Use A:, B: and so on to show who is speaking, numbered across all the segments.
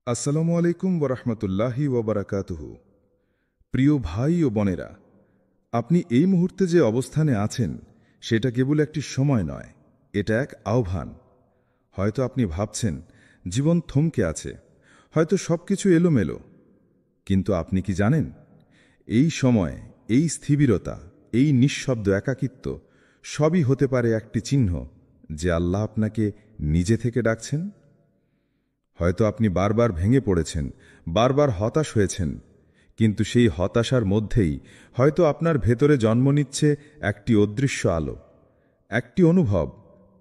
A: আসসালামু আলাইকুম ওরহমতুল্লাহি ওবরাকাতুহু। প্রিয় ভাই ও বোনেরা, আপনি এই মুহূর্তে যে অবস্থানে আছেন সেটা কেবল একটি সময় নয়, এটা এক আহ্বান। হয়তো আপনি ভাবছেন জীবন থমকে আছে, হয়তো সবকিছু এলোমেলো, কিন্তু আপনি কি জানেন এই সময়, এই স্থিরতা, এই নিঃশব্দ একাকিত্ব সবই হতে পারে একটি চিহ্ন যে আল্লাহ আপনাকে নিজে থেকে ডাকছেন। হয়তো আপনি বারবার ভেঙে পড়েছেন, বারবার হতাশ হয়েছেন, কিন্তু সেই হতাশার মধ্যেই হয়তো আপনার ভেতরে জন্ম নিচ্ছে একটি অদৃশ্য আলো, একটি অনুভব,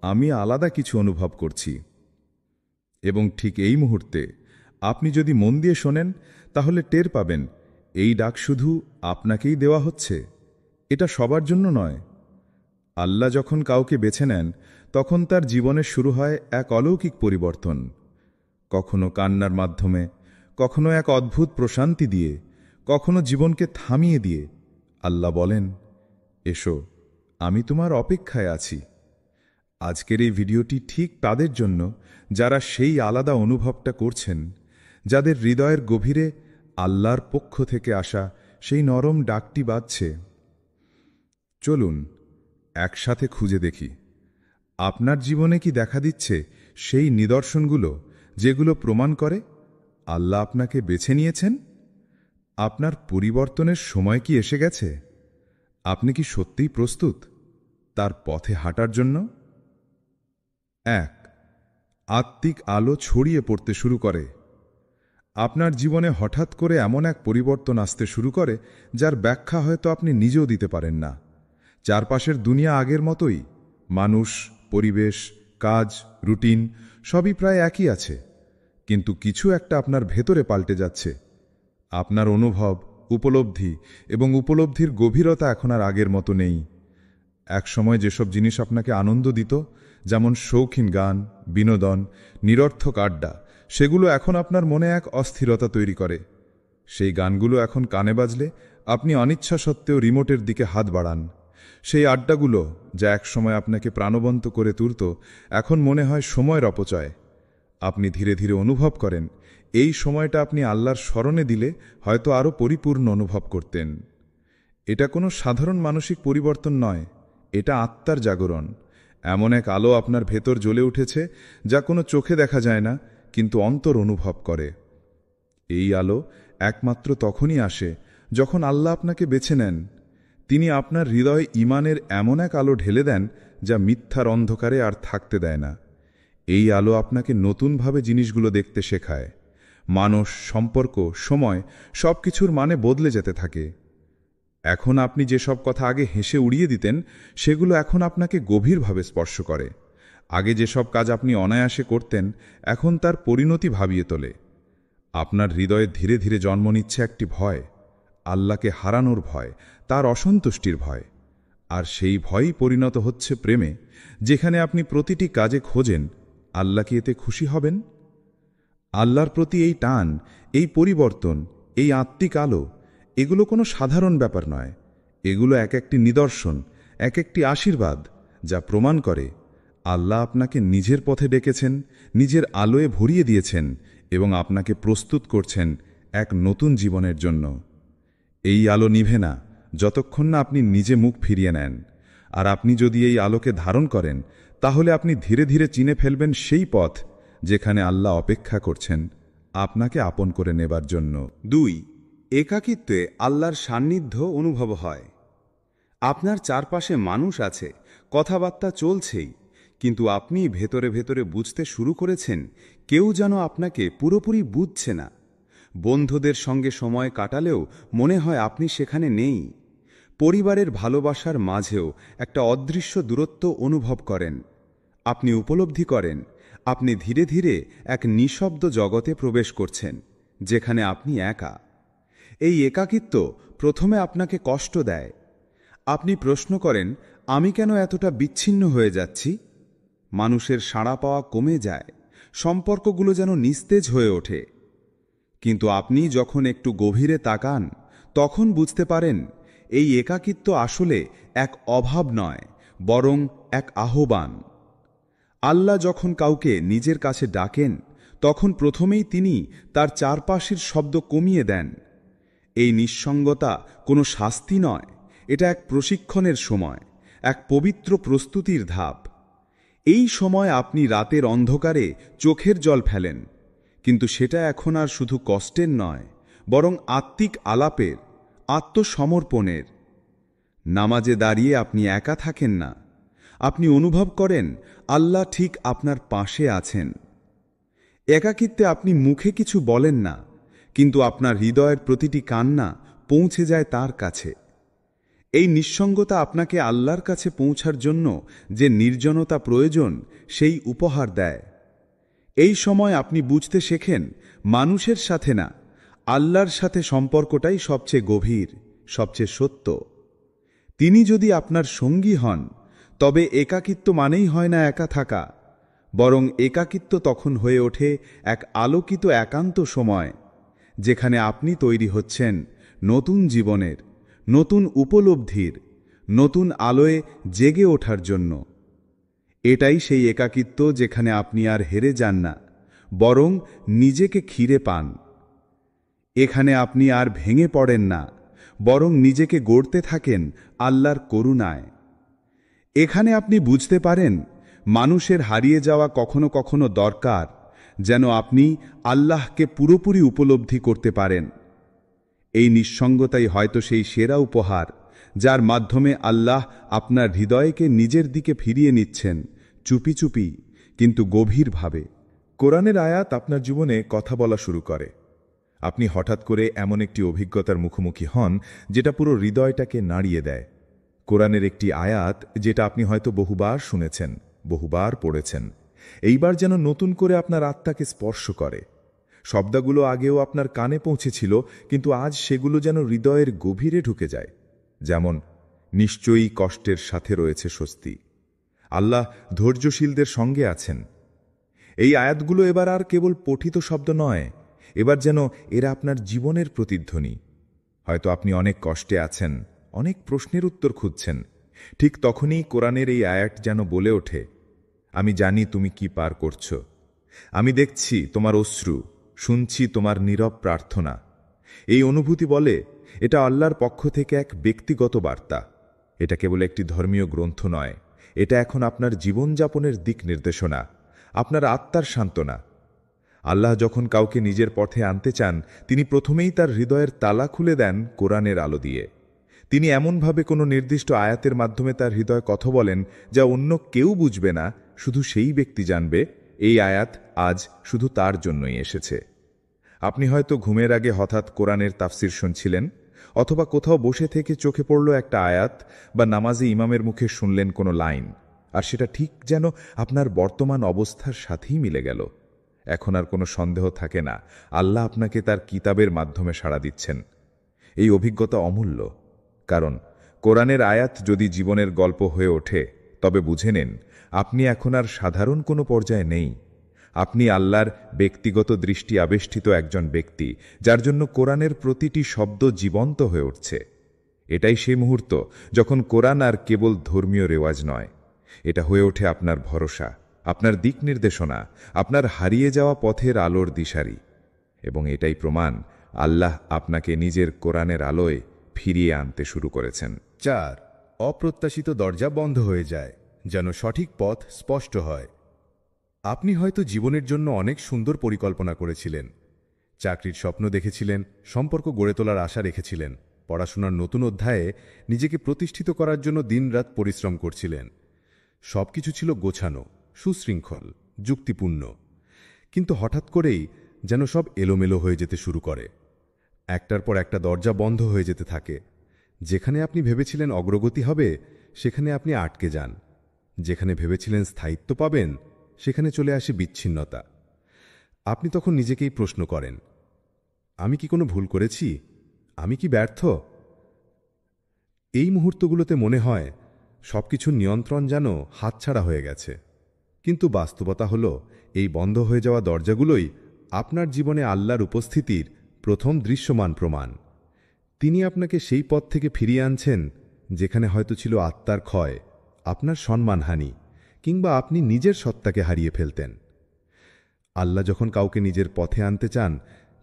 A: আমি আলাদা কিছু অনুভব করছি। এবং ঠিক এই মুহূর্তে আপনি যদি মন দিয়ে শোনেন, তাহলে টের পাবেন এই ডাক শুধু আপনাকেই দেওয়া হচ্ছে, এটা সবার জন্য নয়। আল্লাহ যখন কাউকে বেছে নেন, তখন তার জীবনে শুরু হয় এক অলৌকিক পরিবর্তন, কখনো কান্নার মাধ্যমে, কখনো এক অদ্ভুত প্রশান্তি দিয়ে, কখনো জীবনকে থামিয়ে দিয়ে। আল্লাহ বলেন, এসো, আমি তোমার অপেক্ষায় আছি। আজকের এই ভিডিওটি ঠিক তাদের জন্য যারা সেই আলাদা অনুভবটা করছেন, যাদের হৃদয়ের গভীরে আল্লাহর পক্ষ থেকে আসা সেই নরম ডাকটি বাজছে। চলুন একসাথে খুঁজে দেখি আপনার জীবনে কি দেখা দিচ্ছে সেই নিদর্শনগুলো যেগুলো প্রমাণ করে আল্লাহ আপনাকে বেছে নিয়েছেন। আপনার পরিবর্তনের সময় কি এসে গেছে? আপনি কি সত্যিই প্রস্তুত তার পথে হাঁটার জন্য? 1. আত্মিক আলো ছড়িয়ে পড়তে শুরু করে। আপনার জীবনে হঠাৎ করে এমন এক পরিবর্তন আসতে শুরু করে যার ব্যাখ্যা হয়তো আপনি নিজেও দিতে পারেন না। চারপাশের দুনিয়া আগের মতোই, মানুষ, পরিবেশ, কাজ, রুটিন সবই প্রায় একই আছে, কিন্তু কিছু একটা আপনার ভেতরে পাল্টে যাচ্ছে। আপনার অনুভব, উপলব্ধি এবং উপলব্ধির গভীরতা এখন আর আগের মতো নেই। একসময় যেসব জিনিস আপনাকে আনন্দ দিত, যেমন শৌখিন গান, বিনোদন, নিরর্থক আড্ডা, সেগুলো এখন আপনার মনে এক অস্থিরতা তৈরি করে। সেই গানগুলো এখন কানে বাজলে আপনি অনিচ্ছা সত্ত্বেও রিমোটের দিকে হাত বাড়ান। সেই আড্ডাগুলো যা একসময় আপনাকে প্রাণবন্ত করে তুলত, এখন মনে হয় সময়ের অপচয়। আপনি ধীরে ধীরে অনুভব করেন এই সময়টা আপনি আল্লাহর স্মরণে দিলে হয়তো আরও পরিপূর্ণ অনুভব করতেন। এটা কোনো সাধারণ মানসিক পরিবর্তন নয়, এটা আত্মার জাগরণ। এমন এক আলো আপনার ভেতর জ্বলে উঠেছে যা কোনো চোখে দেখা যায় না, কিন্তু অন্তর অনুভব করে। এই আলো একমাত্র তখনই আসে যখন আল্লাহ আপনাকে বেছে নেন। তিনি আপনার হৃদয়ে ঈমানের এমন এক আলো ঢেলে দেন যা মিথ্যার অন্ধকারে আর থাকতে দেয় না। এই আলো আপনাকে নতুনভাবে জিনিসগুলো দেখতে শেখায়। মানুষ, সম্পর্ক, সময় সবকিছুর মানে বদলে যেতে থাকে। এখন আপনি যেসব কথা আগে হেসে উড়িয়ে দিতেন, সেগুলো এখন আপনাকে গভীরভাবে স্পর্শ করে। আগে যেসব কাজ আপনি অনায়াসে করতেন, এখন তার পরিণতি ভাবিয়ে তোলে। আপনার হৃদয়ে ধীরে ধীরে জন্ম নিচ্ছে একটি ভয়, আল্লাহকে হারানোর ভয়, তার অসন্তুষ্টির ভয়। আর সেই ভয়ই পরিণত হচ্ছে প্রেমে, যেখানে আপনি প্রতিটি কাজে খোঁজেন আল্লাহ কি এতে খুশি হবেন। আল্লাহর প্রতি এই টান, এই পরিবর্তন, এই আত্মিক আলো, এগুলো কোনো সাধারণ ব্যাপার নয়। এগুলো এক একটি নিদর্শন, এক একটি আশীর্বাদ, যা প্রমাণ করে আল্লাহ আপনাকে নিজের পথে ডেকেছেন, নিজের আলোয় ভরিয়ে দিয়েছেন এবং আপনাকে প্রস্তুত করছেন এক নতুন জীবনের জন্য। এই আলো নিভে না যতক্ষণ না আপনি নিজে মুখ ফিরিয়ে নেন। আর আপনি যদি এই আলোকে ধারণ করেন, তাহলে আপনি ধীরে ধীরে চিনে ফেলবেন সেই পথ যেখানে আল্লাহ অপেক্ষা করছেন আপনাকে আপন করে নেবার জন্য।
B: 2. একাকিত্বে আল্লাহর সান্নিধ্য অনুভব হয়। আপনার চারপাশে মানুষ আছে, কথাবার্তা চলছেই, কিন্তু আপনি ভেতরে ভেতরে বুঝতে শুরু করেছেন কেউ যেন আপনাকে পুরোপুরি বুঝছে না। বন্ধুদের সঙ্গে সময় কাটালেও মনে হয় আপনি সেখানে নেই। পরিবারের ভালোবাসার মাঝেও একটা অদৃশ্য দূরত্ব অনুভব করেন। আপনি উপলব্ধি করেন আপনি ধীরে ধীরে এক নিঃশব্দ জগতে প্রবেশ করছেন, যেখানে আপনি একা। এই একাকিত্ব প্রথমে আপনাকে কষ্ট দেয়। আপনি প্রশ্ন করেন, আমি কেন এতটা বিচ্ছিন্ন হয়ে যাচ্ছি? মানুষের সাড়া পাওয়া কমে যায়, সম্পর্কগুলো যেন নিস্তেজ হয়ে ওঠে। কিন্তু আপনি যখন একটু গভীরে তাকান, তখন বুঝতে পারেন এই একাকিত্ব আসলে এক অভাব নয়, বরং এক আহ্বান। আল্লাহ যখন কাউকে নিজের কাছে ডাকেন, তখন প্রথমেই তিনি তার চারপাশের শব্দ কমিয়ে দেন। এই নিঃসঙ্গতা কোনো শাস্তি নয়, এটা এক প্রশিক্ষণের সময়, এক পবিত্র প্রস্তুতির ধাপ। এই সময় আপনি রাতের অন্ধকারে চোখের জল ফেলেন, কিন্তু সেটা এখন আর শুধু কষ্টের নয়, বরং আত্মিক আলাপের, আত্মসমর্পণের। নামাজে দাঁড়িয়ে আপনি একা থাকেন না, আপনি অনুভব করেন আল্লাহ ঠিক আপনার পাশে আছেন। একাকিত্বে আপনি মুখে কিছু বলেন না, কিন্তু আপনার হৃদয়ের প্রতিটি কান্না পৌঁছে যায় তার কাছে। এই নিঃসঙ্গতা আপনাকে আল্লাহর কাছে পৌঁছার জন্য যে নির্জনতা প্রয়োজন সেই উপহার দেয়। এই সময় আপনি বুঝতে শেখেন মানুষের সাথে না, আল্লাহর সাথে সম্পর্কটাই সবচেয়ে গভীর, সবচেয়ে সত্য। তিনি যদি আপনার সঙ্গী হন, তবে একাকিত্ব মানেই হয় না একা থাকা, বরং একাকিত্ব তখন হয়ে ওঠে এক আলোকিত একান্ত সময়, যেখানে আপনি তৈরি হচ্ছেন নতুন জীবনের, নতুন উপলব্ধির, নতুন আলোয় জেগে ওঠার জন্য। এটাই সেই একাকিত্ব যেখানে আপনি আর হেরে যান না, বরং নিজেকে খিরে পান। এখানে আপনি আর ভেঙে পড়েন না, বরং নিজেকে গড়তে থাকেন আল্লাহর করুণায়। এখানে আপনি বুঝতে পারেন মানুষের হারিয়ে যাওয়া কখনো কখনো দরকার, যেন আপনি আল্লাহকে পুরোপুরি উপলব্ধি করতে পারেন। এই নিঃসঙ্গতাই হয়তো সেই সেরা উপহার, যার মাধ্যমে আল্লাহ আপনার হৃদয়কে নিজের দিকে ফিরিয়ে নিচ্ছেন, চুপি চুপি কিন্তু গভীরভাবে।
A: কোরআনের আয়াত আপনার জীবনে কথা বলা শুরু করে। আপনি হঠাৎ করে এমন একটি অভিজ্ঞতার মুখোমুখি হন যেটা পুরো হৃদয়টাকে নাড়িয়ে দেয়। কোরআনের একটি আয়াত যেটা আপনি হয়তো বহুবার শুনেছেন, বহুবার পড়েছেন, এইবার যেন নতুন করে আপনার আত্মাকে স্পর্শ করে। শব্দগুলো আগেও আপনার কানে পৌঁছেছিল, কিন্তু আজ সেগুলো যেন হৃদয়ের গভীরে ঢুকে যায়। যেমন, নিশ্চয়ই কষ্টের সাথে রয়েছে স্বস্তি, আল্লাহ ধৈর্যশীলদের সঙ্গে আছেন। এই আয়াতগুলো এবার আর কেবল পঠিত শব্দ নয়, এবার যেন এরা আপনার জীবনের প্রতিধ্বনি। হয়তো আপনি অনেক কষ্টে আছেন, অনেক প্রশ্নের উত্তর খুঁজছেন, ঠিক তখনই কোরআনের এই আয়াত যেন বলে ওঠে, আমি জানি তুমি কি পার করছো, আমি দেখছি তোমার অশ্রু, শুনছি তোমার নীরব প্রার্থনা। এই অনুভূতি বলে এটা আল্লাহর পক্ষ থেকে এক ব্যক্তিগত বার্তা। এটা কেবল একটি ধর্মীয় গ্রন্থ নয়, এটা এখন আপনার জীবনযাপনের দিক নির্দেশনা, আপনার আত্মার সান্ত্বনা। আল্লাহ যখন কাউকে নিজের পথে আনতে চান, তিনি প্রথমেই তার হৃদয়ের তালা খুলে দেন কোরআনের আলো দিয়ে। তিনি এমনভাবে কোনো নির্দিষ্ট আয়াতের মাধ্যমে তার হৃদয় কথা বলেন যা অন্য কেউ বুঝবে না, শুধু সেই ব্যক্তি জানবে এই আয়াত আজ শুধু তার জন্যই এসেছে। আপনি হয়তো ঘুমের আগে হঠাৎ কোরআনের তাফসির শুনছিলেন, অথবা কোথাও বসে থেকে চোখে পড়ল একটা আয়াত, বা নামাজে ইমামের মুখে শুনলেন কোনো লাইন, আর সেটা ঠিক যেন আপনার বর্তমান অবস্থার সাথেই মিলে গেল। এখন আর কোনো সন্দেহ থাকে না, আল্লাহ আপনাকে তার কিতাবের মাধ্যমে সাড়া দিচ্ছেন। এই অভিজ্ঞতা অমূল্য, কারণ কোরআনের আয়াত যদি জীবনের গল্প হয়ে ওঠে, তবে বুঝে নেন আপনি এখন আর সাধারণ কোনো পর্যায়ে নেই। আপনি আল্লাহর ব্যক্তিগত দৃষ্টি আবেষ্টিত একজন ব্যক্তি, যার জন্য কোরআনের প্রতিটি শব্দ জীবন্ত হয়ে উঠছে। এটাই সেই মুহূর্ত যখন কোরআন আর কেবল ধর্মীয় রেওয়াজ নয়, এটা হয়ে ওঠে আপনার ভরসা, আপনার দিক নির্দেশনা, আপনার হারিয়ে যাওয়া পথের আলোর দিশারি। এবং এটাই প্রমাণ আল্লাহ আপনাকে নিজের কোরআনের আলোয় ফিরিয়ে আনতে শুরু করেছেন।
C: 4. অপ্রত্যাশিত দরজা বন্ধ হয়ে যায়, যেন সঠিক পথ স্পষ্ট হয়। আপনি হয়তো জীবনের জন্য অনেক সুন্দর পরিকল্পনা করেছিলেন, চাকরির স্বপ্ন দেখেছিলেন, সম্পর্ক গড়ে তোলার আশা রেখেছিলেন, পড়াশোনার নতুন অধ্যায়ে নিজেকে প্রতিষ্ঠিত করার জন্য দিনরাত পরিশ্রম করছিলেন। সবকিছু ছিল গোছানো, সুশৃঙ্খল, যুক্তিপূর্ণ। কিন্তু হঠাৎ করেই যেন সব এলোমেলো হয়ে যেতে শুরু করে। একটার পর একটা দরজা বন্ধ হয়ে যেতে থাকে। যেখানে আপনি ভেবেছিলেন অগ্রগতি হবে, সেখানে আপনি আটকে যান। যেখানে ভেবেছিলেন স্থায়িত্ব পাবেন, সেখানে চলে আসে বিচ্ছিন্নতা। আপনি তখন নিজেকেই প্রশ্ন করেন, আমি কি কোনো ভুল করেছি? আমি কি ব্যর্থ? এই মুহূর্তগুলোতে মনে হয় সবকিছুর নিয়ন্ত্রণ যেন হাতছাড়া হয়ে গেছে। কিন্তু বাস্তবতা হল, এই বন্ধ হয়ে যাওয়া দরজাগুলোই আপনার জীবনে আল্লাহর উপস্থিতির প্রথম দৃশ্যমান প্রমাণ। তিনি আপনাকে সেই পথ থেকে ফিরিয়ে আনছেন যেখানে হয়তো ছিল আত্মার ক্ষয়, আপনার সম্মানহানি, কিংবা আপনি নিজের সত্তাকে হারিয়ে ফেলতেন। আল্লাহ যখন কাউকে নিজের পথে আনতে চান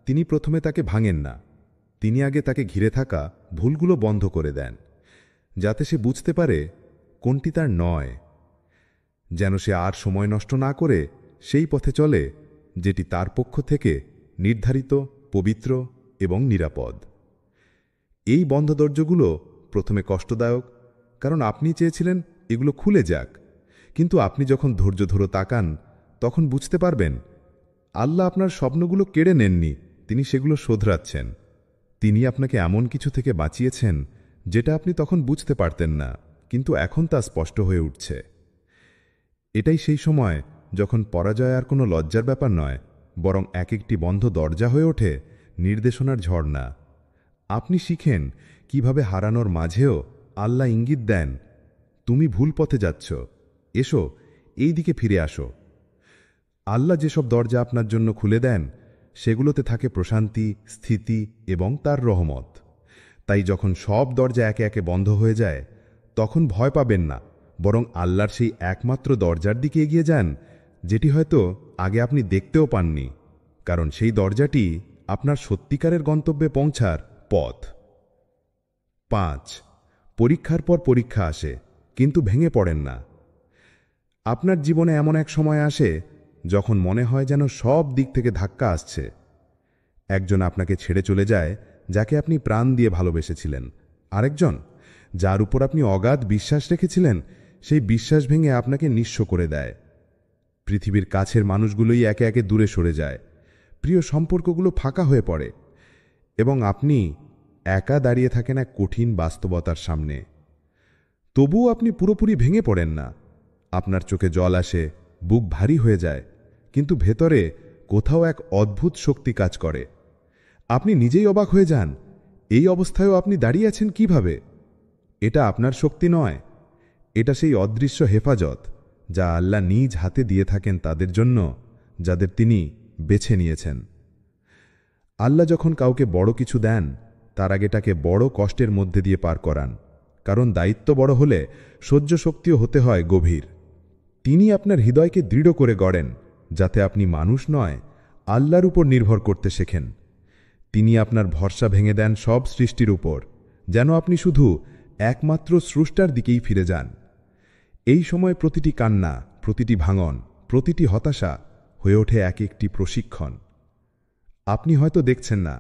C: তিনি প্রথমে তাকে ভাঙেন না, তিনি আগে তাকে ঘিরে থাকা ভুলগুলো বন্ধ করে দেন, যাতে সে বুঝতে পারে কোনটি তার নয়, যেন সে আর সময় নষ্ট না করে সেই পথে চলে যেটি তার পক্ষ থেকে নির্ধারিত, পবিত্র এবং নিরাপদ। এই বন্ধ দরজাগুলো প্রথমে কষ্টদায়ক, কারণ আপনি চেয়েছিলেন এগুলো খুলে যাক, কিন্তু আপনি যখন ধৈর্য ধরে তাকান তখন বুঝতে পারবেন আল্লাহ আপনার স্বপ্নগুলো কেড়ে নেননি, তিনি সেগুলো শোধরাচ্ছেন। তিনি আপনাকে এমন কিছু থেকে বাঁচিয়েছেন যেটা আপনি তখন বুঝতে পারতেন না, কিন্তু এখন তা স্পষ্ট হয়ে উঠছে। এটাই সেই সময় যখন পরাজয় আর কোনো লজ্জার ব্যাপার নয়, বরং এক একটি বন্ধ দরজা হয়ে ওঠে নির্দেশনার ঝর্ণা। আপনি শিখেন কিভাবে হারানোর মাঝেও আল্লাহ ইঙ্গিত দেন, তুমি ভুল পথে যাচ্ছ, এসো এই দিকে ফিরে আসো। আল্লাহ যেসব দরজা আপনার জন্য খুলে দেন সেগুলোতে থাকে প্রশান্তি, স্থিতি এবং তার রহমত। তাই যখন সব দরজা একে একে বন্ধ হয়ে যায় তখন ভয় পাবেন না, বরং আল্লাহর সেই একমাত্র দরজার দিকে এগিয়ে যান যেটি হয়তো আগে আপনি দেখতেও পাননি, কারণ সেই দরজাটি আপনার সত্যিকারের গন্তব্যে পৌঁছার পথ। 5. পরীক্ষার পর পরীক্ষা আসে, কিন্তু ভেঙে পড়েন না। আপনার জীবনে এমন এক সময় আসে যখন মনে হয় যেন সব দিক থেকে ধাক্কা আসছে। একজন আপনাকে ছেড়ে চলে যায় যাকে আপনি প্রাণ দিয়ে ভালোবেসেছিলেন, আরেকজন যার উপর আপনি অগাধ বিশ্বাস রেখেছিলেন সেই বিশ্বাস ভেঙে আপনাকে নিঃস্ব করে দেয়। পৃথিবীর কাছের মানুষগুলোই একে একে দূরে সরে যায়, প্রিয় সম্পর্কগুলো ফাঁকা হয়ে পড়ে এবং আপনি একা দাঁড়িয়ে থাকেন এক কঠিন বাস্তবতার সামনে। তবুও আপনি পুরোপুরি ভেঙে পড়েন না। আপনার চোখে জল আসে, বুক ভারী হয়ে যায়, কিন্তু ভেতরে কোথাও এক অদ্ভুত শক্তি কাজ করে। আপনি নিজেই অবাক হয়ে যান, এই অবস্থায়ও আপনি দাঁড়িয়ে আছেন কিভাবে? এটা আপনার শক্তি নয়, এটা সেই অদৃশ্য হেফাজত যা আল্লাহ নিজ হাতে দিয়ে থাকেন তাদের জন্য যাদের তিনি বেছে নিয়েছেন। আল্লাহ যখন কাউকে বড় কিছু দেন তার আগে তাকে বড় কষ্টের মধ্যে দিয়ে পার করান, কারণ দায়িত্ব বড় হলে সহ্য শক্তিও হতে হয় গভীর। তিনি আপনার হৃদয়কে দৃঢ় করে গড়েন যাতে আপনি মানুষ নয়, আল্লাহর উপর নির্ভর করতে শেখেন। তিনি আপনার ভরসা ভেঙে দেন সব সৃষ্টির উপর, যেন আপনি শুধু একমাত্র স্রষ্টার দিকেই ফিরে যান। এই সময় প্রতিটি কান্না, প্রতিটি ভাঙন, প্রতিটি হতাশা হয়ে ওঠে এক একটি প্রশিক্ষণ। আপনি হয়তো দেখছেন না,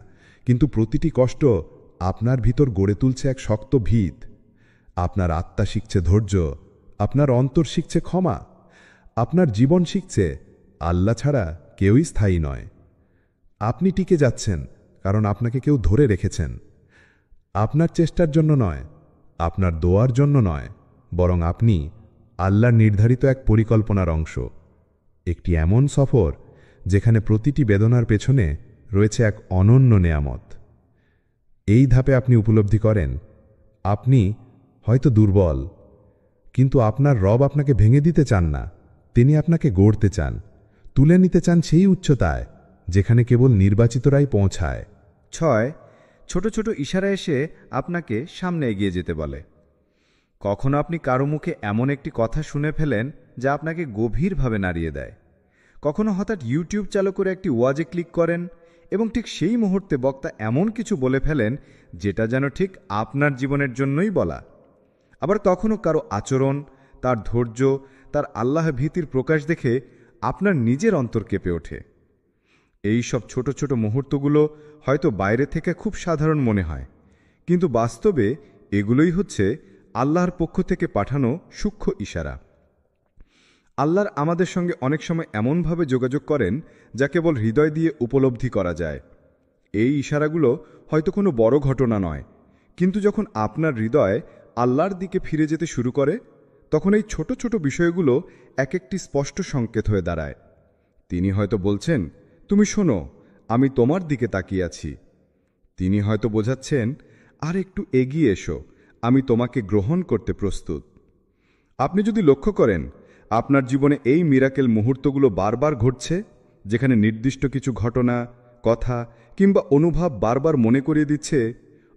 C: কিন্তু প্রতিটি কষ্ট আপনার ভিতর গড়ে তুলছে এক শক্ত ভিত। আপনার আত্মা শিখছে ধৈর্য, আপনার অন্তর শিখছে ক্ষমা, আপনার জীবন শিখছে আল্লাহ ছাড়া কেউই স্থায়ী নয়। আপনি টিকে যাচ্ছেন কারণ আপনাকে কেউ ধরে রেখেছেন। আপনার চেষ্টার জন্য নয়, আপনার দোয়ার জন্য নয়, বরং আপনি আল্লাহর নির্ধারিত এক পরিকল্পনার অংশ। একটি এমন সফর যেখানে প্রতিটি বেদনার পেছনে রয়েছে এক অনন্য নেয়ামত। এই ধাপে আপনি উপলব্ধি করেন আপনি হয়তো দুর্বল, কিন্তু আপনার রব আপনাকে ভেঙে দিতে চান না, তিনি আপনাকে গড়তে চান, তুলে নিতে চান সেই উচ্চতায় যেখানে কেবল নির্বাচিতরাই পৌঁছায়।
D: 6. ছোট ছোট ইশারা এসে আপনাকে সামনে এগিয়ে যেতে বলে। কখনো আপনি কারো মুখে এমন একটি কথা শুনে ফেলেন যা আপনাকে গভীরভাবে নাড়িয়ে দেয়। কখনো হঠাৎ ইউটিউব চালু করে একটি ওয়াজে ক্লিক করেন এবং ঠিক সেই মুহূর্তে বক্তা এমন কিছু বলে ফেলেন যেটা যেন ঠিক আপনার জীবনের জন্যই বলা। আবার কখনো কারো আচরণ, তার ধৈর্য, তার আল্লাহ ভীতির প্রকাশ দেখে আপনার নিজের অন্তর কেঁপে ওঠে। এই সব ছোট ছোট মুহূর্তগুলো হয়তো বাইরে থেকে খুব সাধারণ মনে হয়, কিন্তু বাস্তবে এগুলোই হচ্ছে আল্লাহর পক্ষ থেকে পাঠানো সূক্ষ্ম ইশারা। আল্লাহর আমাদের সঙ্গে অনেক সময় এমনভাবে যোগাযোগ করেন যা কেবল হৃদয় দিয়ে উপলব্ধি করা যায়। এই ইশারাগুলো হয়তো কোনো বড় ঘটনা নয়, কিন্তু যখন আপনার হৃদয় আল্লাহর দিকে ফিরে যেতে শুরু করে তখন এই ছোট ছোট বিষয়গুলো এক একটি স্পষ্ট সংকেত হয়ে দাঁড়ায়। তিনি হয়তো বলছেন, তুমি শোনো, আমি তোমার দিকে তাকিয়ে আছি। তিনি হয়তো বোঝাচ্ছেন, আর একটু এগিয়ে এসো, আমি তোমাকে গ্রহণ করতে প্রস্তুত। আপনি যদি লক্ষ্য করেন আপনার জীবনে এই মিরাকেল মুহূর্তগুলো বারবার ঘটছে, যেখানে নির্দিষ্ট কিছু ঘটনা, কথা কিংবা অনুভব বারবার মনে করিয়ে দিচ্ছে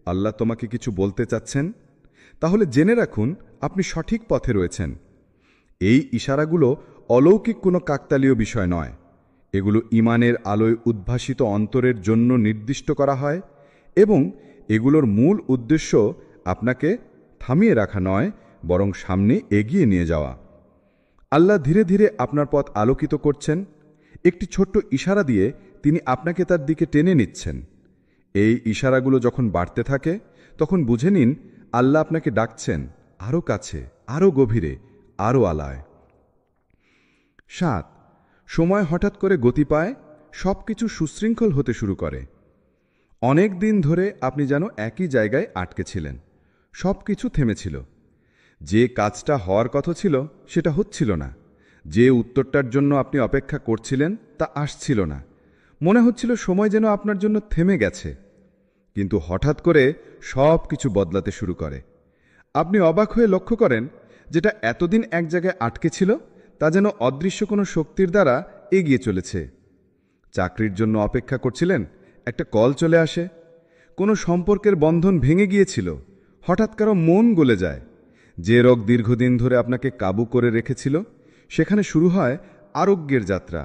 D: আল্লাহ তোমাকে কিছু বলতে চাচ্ছেন, তাহলে জেনে রাখুন আপনি সঠিক পথে রয়েছেন। এই ইশারাগুলো অলৌকিক কোনো কাকতালীয় বিষয় নয়, এগুলো ঈমানের আলোয় উদ্ভাসিত অন্তরের জন্য নির্দিষ্ট করা হয় এবং এগুলোর মূল উদ্দেশ্য আপনাকে থামিয়ে রাখা নয়, বরং সামনে এগিয়ে নিয়ে যাওয়া। আল্লাহ ধীরে ধীরে আপনার পথ আলোকিত করছেন। একটি ছোট্ট ইশারা দিয়ে তিনি আপনাকে তার দিকে টেনে নিচ্ছেন। এই ইশারাগুলো যখন বাড়তে থাকে তখন বুঝে নিন আল্লাহ আপনাকে ডাকছেন আরও কাছে, আরও গভীরে, আরও আলায়। 7. সময় হঠাৎ করে গতি পায়, সব কিছু সুশৃঙ্খল হতে শুরু করে। অনেক দিন ধরে আপনি যেন একই জায়গায় আটকে ছিলেন, সব কিছু থেমেছিল। যে কাজটা হওয়ার কথা ছিল সেটা হচ্ছিল না, যে উত্তরটার জন্য আপনি অপেক্ষা করছিলেন তা আসছিল না। মনে হচ্ছিল সময় যেন আপনার জন্য থেমে গেছে। কিন্তু হঠাৎ করে সব কিছু বদলাতে শুরু করে। আপনি অবাক হয়ে লক্ষ্য করেন যেটা এতদিন এক জায়গায় আটকে ছিল তা যেন অদৃশ্য কোনো শক্তির দ্বারা এগিয়ে চলেছে। চাকরির জন্য অপেক্ষা করছিলেন, একটা কল চলে আসে। কোনো সম্পর্কের বন্ধন ভেঙে গিয়েছিল, হঠাৎ কারো মন গলে যায়। যে রোগ দীর্ঘদিন ধরে আপনাকে কাবু করে রেখেছিল সেখানে শুরু হয় আরোগ্যের যাত্রা।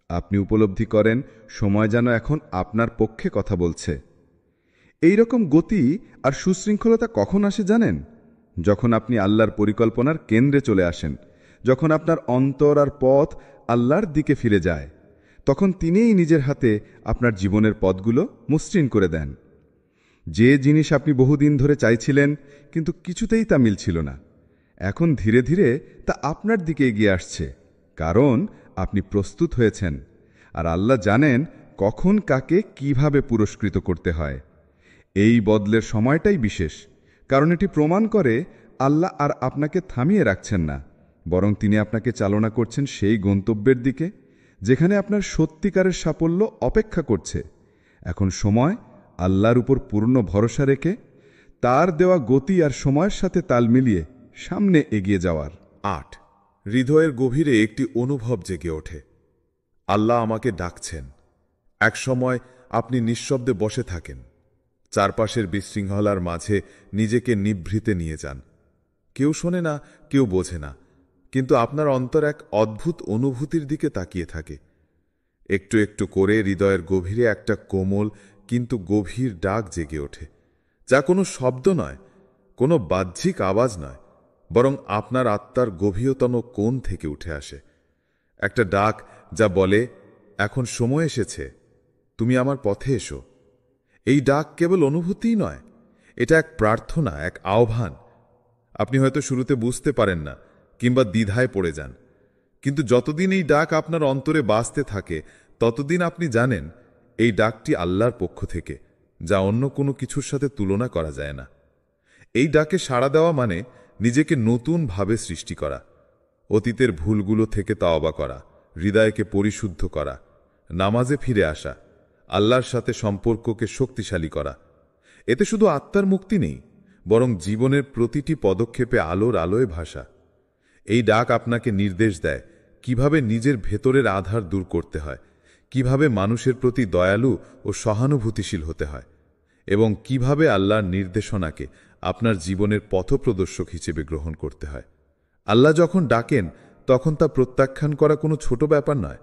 D: আপনি উপলব্ধি করেন সময় যেন এখন আপনার পক্ষে কথা বলছে। এই রকম গতি আর সুশৃঙ্খলতা কখন আসে জানেন? যখন আপনি আল্লাহর পরিকল্পনার কেন্দ্রে চলে আসেন, যখন আপনার অন্তর আর পথ আল্লাহর দিকে ফিরে যায়, তখন তিনিই নিজের হাতে আপনার জীবনের পথগুলো মসৃণ করে দেন। যে জিনিস আপনি বহুদিন ধরে চাইছিলেন কিন্তু কিছুতেই তা মিলছিল না, এখন ধীরে ধীরে তা আপনার দিকে এগিয়ে আসছে, কারণ আপনি প্রস্তুত হয়েছেন। আর আল্লাহ জানেন কখন কাকে কিভাবে পুরস্কৃত করতে হয়। এই বদলের সময়টাই বিশেষ, কারণ এটি প্রমাণ করে আল্লাহ আর আপনাকে থামিয়ে রাখছেন না, বরং তিনি আপনাকে চালনা করছেন সেই গন্তব্যের দিকে যেখানে আপনার সত্যিকারের সাফল্য অপেক্ষা করছে। এখন সময় আল্লাহর উপর পূর্ণ ভরসা রেখে তার দেওয়া গতি আর সময়ের সাথে তাল মিলিয়ে সামনে এগিয়ে যাওয়ার।
A: 8. হৃদয়ের গভীরে একটি অনুভব জেগে ওঠে। আল্লাহ আমাকে ডাকছেন। এক সময় আপনি নিঃশব্দে বসে থাকেন, চারপাশের বিশৃঙ্খলার মাঝে নিজেকে নিভৃতে নিয়ে যান। কেউ শোনে না, কেউ বোঝে না, কিন্তু আপনার অন্তর এক অদ্ভুত অনুভূতির দিকে তাকিয়ে থাকে। একটু একটু করে হৃদয়ের গভীরে একটা কোমল কিন্তু গভীর ডাক জেগে ওঠে, যা কোনো শব্দ নয়, কোনো বাহ্যিক আওয়াজ নয়, বরং আপনার আত্মার গভীরতম কোণ থেকে উঠে আসে। একটা ডাক যা বলে, এখন সময় এসেছে, তুমি আমার পথে এসো। এই ডাক কেবল অনুভূতিই নয়, এটা এক প্রার্থনা, এক আহ্বান। আপনি হয়তো শুরুতে বুঝতে পারেন না কিংবা দ্বিধায় পড়ে যান, কিন্তু যতদিন এই ডাক আপনার অন্তরে বাজতে থাকে ততদিন আপনি জানেন এই ডাকটি আল্লাহর পক্ষ থেকে, যা অন্য কোনো কিছুর সাথে তুলনা করা যায় না। এই ডাকে সাড়া দেওয়া মানে নিজেকে নতুনভাবে সৃষ্টি করা, অতীতের ভুলগুলো থেকে তাওবা করা, হৃদয়কে পরিশুদ্ধ করা, নামাজে ফিরে আসা, আল্লাহর সাথে সম্পর্ককে শক্তিশালী করা। এতে শুধু আত্মার মুক্তি নেই, বরং জীবনের প্রতিটি পদক্ষেপে আলোর আলোয় ভাসা। এই ডাক আপনাকে নির্দেশ দেয় কিভাবে নিজের ভেতরের আধার দূর করতে হয়, কিভাবে মানুষের প্রতি দয়ালু ও সহানুভূতিশীল হতে হয়, এবং কিভাবে আল্লাহর নির্দেশনাকে আপনার জীবনের পথপ্রদর্শক হিসেবে গ্রহণ করতে হয়। আল্লাহ যখন ডাকেন তখন তা প্রত্যাখ্যান করা কোনো ছোট ব্যাপার নয়।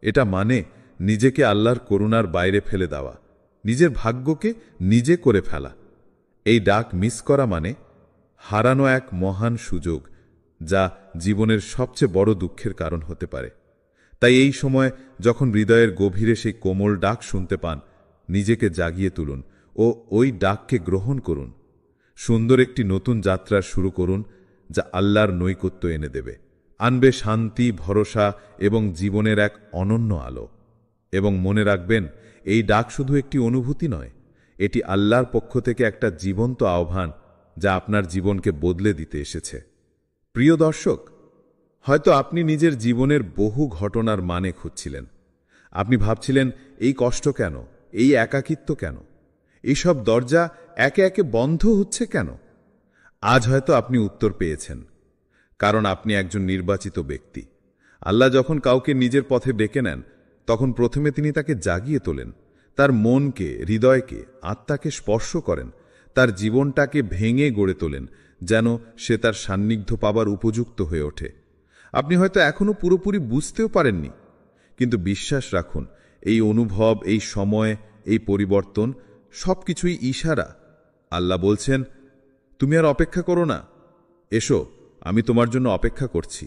A: এটা মানে নিজেকে আল্লাহর করুণার বাইরে ফেলে দেওয়া, নিজের ভাগ্যকে নিজে করে ফেলা। এই ডাক মিস করা মানে হারানো এক মহান সুযোগ, যা জীবনের সবচেয়ে বড় দুঃখের কারণ হতে পারে। তাই এই সময় যখন হৃদয়ের গভীরে সেই কোমল ডাক শুনতে পান, নিজেকে জাগিয়ে তুলুন ও ওই ডাককে গ্রহণ করুন। সুন্দর একটি নতুন যাত্রা শুরু করুন, যা আল্লাহর নৈকট্য এনে দেবে, আনবে শান্তি, ভরসা এবং জীবনের এক অনন্য আলো। এবং মনে রাখবেন, এই ডাক শুধু একটি অনুভূতি নয়, এটি আল্লাহর পক্ষ থেকে একটা জীবন্ত আহ্বান, যা আপনার জীবনকে বদলে দিতে এসেছে। প্রিয় দর্শক, হয়তো আপনি নিজের জীবনের বহু ঘটনার মানে খুঁজছিলেন। আপনি ভাবছিলেন, এই কষ্ট কেন, এই একাকিত্ব কেন, এইসব দরজা একে একে বন্ধ হচ্ছে কেন? আজ হয়তো আপনি উত্তর পেয়েছেন, কারণ আপনি একজন নির্বাচিত ব্যক্তি। আল্লাহ যখন কাউকে নিজের পথে ডেকে নেন, তখন প্রথমে তিনি তাকে জাগিয়ে তোলেন, তার মনকে, হৃদয়কে, আত্মাকে স্পর্শ করেন, তার জীবনটাকে ভেঙে গড়ে তোলেন, যেন সে তার সান্নিধ্য পাবার উপযুক্ত হয়ে ওঠে। আপনি হয়তো এখনও পুরোপুরি বুঝতেও পারেননি, কিন্তু বিশ্বাস রাখুন, এই অনুভব, এই সময়, এই পরিবর্তন সবকিছুই ইশারা। আল্লাহ বলছেন, তুমি আর অপেক্ষা করো না, এসো, আমি তোমার জন্য অপেক্ষা করছি।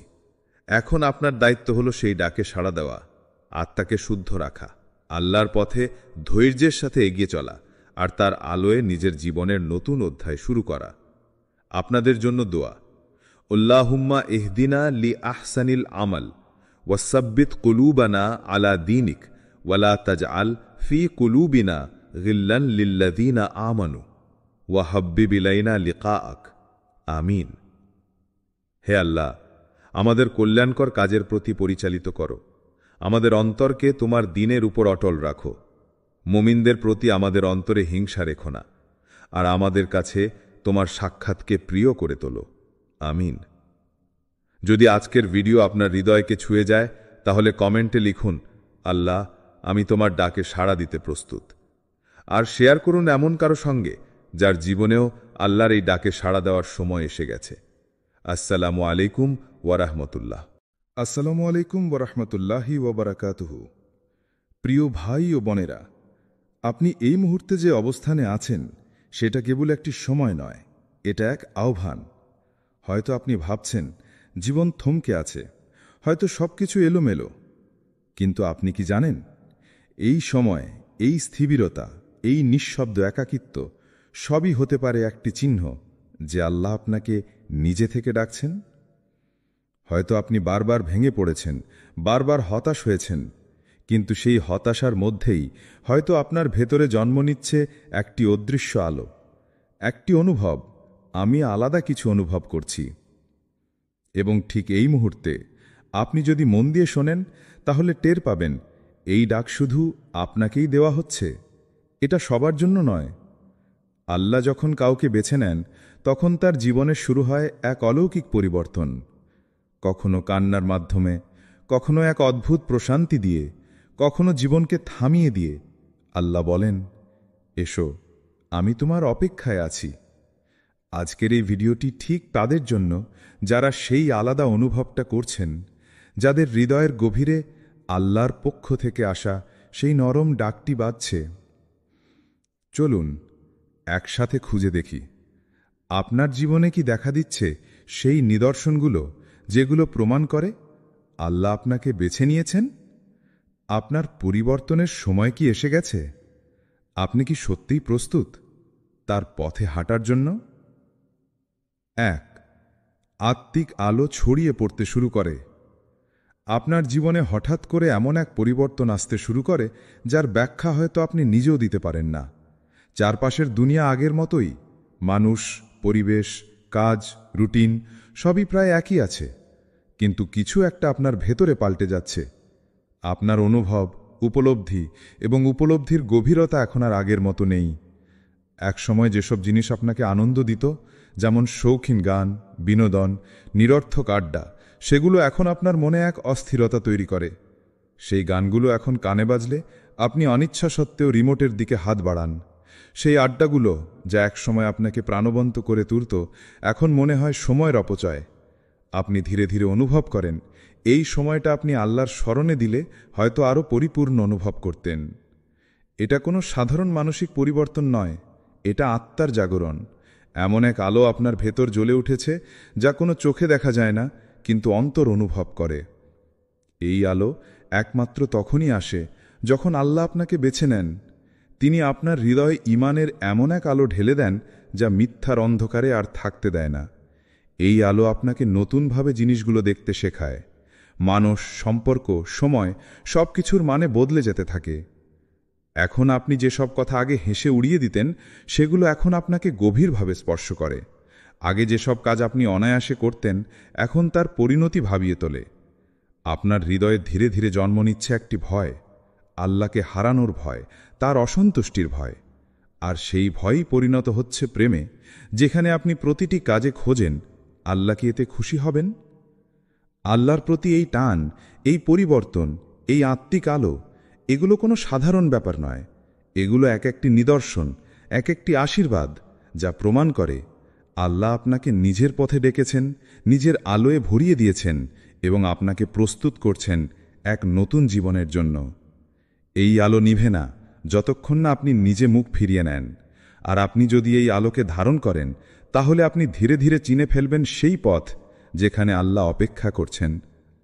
A: এখন আপনার দায়িত্ব হলো সেই ডাকে সাড়া দেওয়া, আত্মাকে শুদ্ধ রাখা, আল্লাহর পথে ধৈর্যের সাথে এগিয়ে চলা, আর তার আলোয় নিজের জীবনের নতুন অধ্যায় শুরু করা। আপনাদের জন্য দোয়া। আল্লাহুম্মা ইহদিনা লি আহসানিল আমাল ওয়াসাব্বিত কুলুবানা আলা দীনিক ওয়ালা তাজআল ফি কুলুবিনা গিল্লান লিল্লাযীনা আমানু ওয়া হাব্বিব ইলাইনা লিকাআক। আমিন। হে আল্লাহ, আমাদের কল্যাণকর কাজের প্রতি পরিচালিত করো, আমাদের অন্তরকে তোমার দ্বীনের উপর অটল রাখো, মুমিনদের প্রতি আমাদের অন্তরে হিংসা রেখো না, আর আমাদের কাছে তোমার সাক্ষাৎকে প্রিয় করে তোলো। আমিন। যদি আজকের ভিডিও আপনার হৃদয়কে ছুঁয়ে যায়, তাহলে কমেন্টে লিখুন, আল্লাহ, আমি তোমার ডাকে সাড়া দিতে প্রস্তুত। আর শেয়ার করুন এমন কারো সঙ্গে যার জীবনেও আল্লাহর এই ডাকে সাড়া দেওয়ার সময় এসে গেছে। আসসালামু আলাইকুম ওয়ারাহমতুল্লাহ।
B: আসসালামু আলাইকুম ওরহমতুল্লাহি ওবরাকাতুহু। প্রিয় ভাই ও বোনেরা, আপনি এই মুহূর্তে যে অবস্থানে আছেন সেটা কেবল একটি সময় নয়, এটা এক আহ্বান। হয়তো আপনি ভাবছেন জীবন থমকে আছে, হয়তো সবকিছু এলোমেলো, কিন্তু আপনি কি জানেন, এই সময়, এই স্থিবিরতা, এই নিঃশব্দ একাকিত্ব সবই হতে পারে একটি চিহ্ন যে আল্লাহ আপনাকে নিজে থেকে ডাকছেন। হয়তো আপনি বারবার ভেঙে পড়েছেন, বারবার হতাশ হয়েছেন, কিন্তু সেই হতাশার মধ্যেই হয়তো আপনার ভেতরে জন্ম নিচ্ছে একটি অদৃশ্য আলো, একটি অনুভব, আমি আলাদা কিছু অনুভব করছি। এবং ঠিক এই মুহূর্তে আপনি যদি মন দিয়ে শোনেন, তাহলে টের পাবেন এই ডাক শুধু আপনাকেই দেওয়া হচ্ছে, এটা সবার জন্য নয়। আল্লাহ যখন কাউকে বেছে নেন, তখন তার জীবনে শুরু হয় এক অলৌকিক পরিবর্তন, কখনো কান্নার মাধ্যমে, কখনো এক অদ্ভুত প্রশান্তি দিয়ে, কখনো জীবনকে থামিয়ে দিয়ে। আল্লাহ বলেন, এসো, আমি তোমার অপেক্ষায় আছি। আজকের এই ভিডিওটি ঠিক তাদের জন্য যারা সেই আলাদা অনুভবটা করছেন, যাদের হৃদয়ের গভীরে আল্লাহর পক্ষ থেকে আসা সেই নরম ডাকটি বাজছে। চলুন একসাথে খুঁজে দেখি, আপনার জীবনে কি দেখা দিচ্ছে সেই নিদর্শনগুলো যেগুলো প্রমাণ করে আল্লাহ আপনাকে বেছে নিয়েছেন। আপনার পরিবর্তনের সময় কি এসে গেছে? আপনি কি সত্যিই প্রস্তুত তার পথে হাঁটার জন্য? 1. আত্মিক আলো ছড়িয়ে পড়তে শুরু করে। আপনার জীবনে হঠাৎ করে এমন এক পরিবর্তন আসতে শুরু করে যার ব্যাখ্যা হয়তো আপনি নিজেও দিতে পারেন না। চারপাশের দুনিয়া আগের মতোই, মানুষ, পরিবেশ, কাজ, রুটিন সবই প্রায় একই আছে, কিন্তু কিছু একটা আপনার ভেতরে পাল্টে যাচ্ছে। আপনার অনুভব, উপলব্ধি এবং উপলব্ধির গভীরতা এখন আর আগের মতো নেই। একসময় যেসব জিনিস আপনাকে আনন্দ দিত, যেমন শৌখিন গান, বিনোদন, নিরর্থক আড্ডা, সেগুলো এখন আপনার মনে এক অস্থিরতা তৈরি করে। সেই গানগুলো এখন কানে বাজলে আপনি অনিচ্ছা সত্ত্বেও রিমোটের দিকে হাত বাড়ান। সেই আড্ডাগুলো যা একসময় আপনাকে প্রাণবন্ত করে তুলত, এখন মনে হয় সময়ের অপচয়। আপনি ধীরে ধীরে অনুভব করেন এই সময়টা আপনি আল্লাহর স্মরণে দিলে হয়তো আরও পরিপূর্ণ অনুভব করতেন। এটা কোনো সাধারণ মানসিক পরিবর্তন নয়, এটা আত্মার জাগরণ। এমন এক আলো আপনার ভেতর জ্বলে উঠেছে যা কোনো চোখে দেখা যায় না, কিন্তু অন্তর অনুভব করে। এই আলো একমাত্র তখনই আসে যখন আল্লাহ আপনাকে বেছে নেন। তিনি আপনার হৃদয়ে ঈমানের এমন এক আলো ঢেলে দেন যা মিথ্যার অন্ধকারে আর থাকতে দেয় না। এই আলো আপনাকে নতুনভাবে জিনিসগুলো দেখতে শেখায়। মানুষ, সম্পর্ক, সময় সবকিছুর মানে বদলে যেতে থাকে। এখন আপনি যেসব কথা আগে হেসে উড়িয়ে দিতেন, সেগুলো এখন আপনাকে গভীরভাবে স্পর্শ করে। আগে যেসব কাজ আপনি অনায়াসে করতেন, এখন তার পরিণতি ভাবিয়ে তোলে। আপনার হৃদয়ে ধীরে ধীরে জন্ম নিচ্ছে একটি ভয়, আল্লাহকে হারানোর ভয়, তার অসন্তুষ্টির ভয়। আর সেই ভয়ই পরিণত হচ্ছে প্রেমে, যেখানে আপনি প্রতিটি কাজে খোঁজেন আল্লাহ কি এতে খুশি হবেন। আল্লাহর প্রতি এই টান, এই পরিবর্তন, এই আত্মিক আলো, এগুলো কোনো সাধারণ ব্যাপার নয়। এগুলো এক একটি নিদর্শন, এক একটি আশীর্বাদ, যা প্রমাণ করে আল্লাহ আপনাকে নিজের পথে ডেকেছেন, নিজের আলোয় ভরিয়ে দিয়েছেন এবং আপনাকে প্রস্তুত করছেন
A: এক নতুন জীবনের জন্য। এই আলো নিভে না যতক্ষণ না আপনি নিজে মুখ ফিরিয়ে নেন। আর আপনি যদি এই আলোকে ধারণ করেন, তাহলে আপনি ধীরে ধীরে চিনে ফেলবেন সেই পথ যেখানে আল্লাহ অপেক্ষা করছেন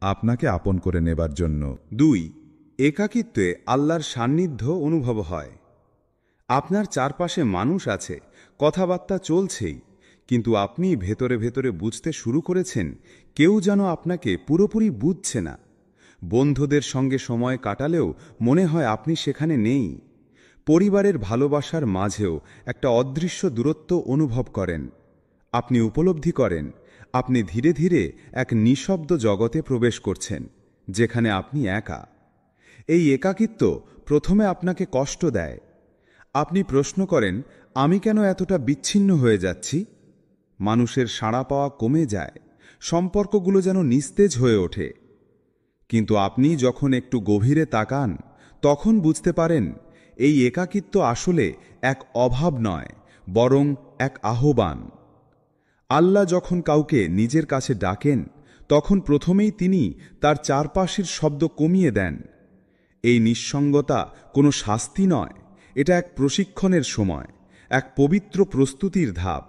A: আপনাকে আপন করে নেবার জন্য।
B: 2. একাকিত্বে আল্লাহর সান্নিধ্য অনুভব হয়। আপনার চারপাশে মানুষ আছে, কথাবার্তা চলছেই, কিন্তু আপনি ভেতরে ভেতরে বুঝতে শুরু করেছেন কেউ যেন আপনাকে পুরোপুরি বুঝছে না। বন্ধুদের সঙ্গে সময় কাটালেও মনে হয় আপনি সেখানে নেই। পরিবারের ভালোবাসার মাঝেও একটা অদৃশ্য দূরত্ব অনুভব করেন। আপনি উপলব্ধি করেন আপনি ধীরে ধীরে এক নিঃশব্দ জগতে প্রবেশ করছেন, যেখানে আপনি একা। এই একাকিত্ব প্রথমে আপনাকে কষ্ট দেয়। আপনি প্রশ্ন করেন, আমি কেন এতটা বিচ্ছিন্ন হয়ে যাচ্ছি? মানুষের সাড়া পাওয়া কমে যায়, সম্পর্কগুলো যেন নিস্তেজ হয়ে ওঠে। কিন্তু আপনি যখন একটু গভীরে তাকান, তখন বুঝতে পারেন এই একাকিত্ব আসলে এক অভাব নয়, বরং এক আহ্বান। আল্লাহ যখন কাউকে নিজের কাছে ডাকেন, তখন প্রথমেই তিনি তার চারপাশের শব্দ কমিয়ে দেন। এই নিঃসঙ্গতা কোনো শাস্তি নয়, এটা এক প্রশিক্ষণের সময়, এক পবিত্র প্রস্তুতির ধাপ।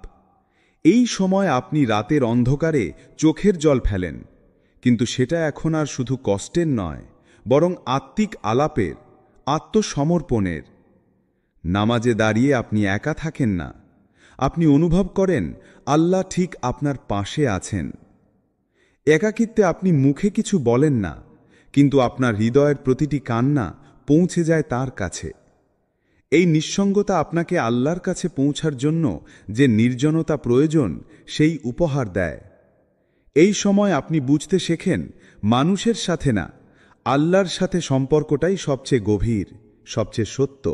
B: এই সময় আপনি রাতের অন্ধকারে চোখের জল ফেলেন, কিন্তু সেটা এখন আর শুধু কষ্টের নয়, বরং আত্মিক আলাপের, আত্মসমর্পণের। নামাজে দাঁড়িয়ে আপনি একা থাকেন না, আপনি অনুভব করেন আল্লাহ ঠিক আপনার পাশে আছেন। একাকিত্বে আপনি মুখে কিছু বলেন না, কিন্তু আপনার হৃদয়ের প্রতিটি কান্না পৌঁছে যায় তার কাছে। এই নিঃসঙ্গতা আপনাকে আল্লাহর কাছে পৌঁছার জন্য যে নির্জনতা প্রয়োজন সেই উপহার দেয়। এই সময় আপনি বুঝতে শেখেন মানুষের সাথে না, আল্লাহর সাথে সম্পর্কটাই সবচেয়ে গভীর, সবচেয়ে সত্য।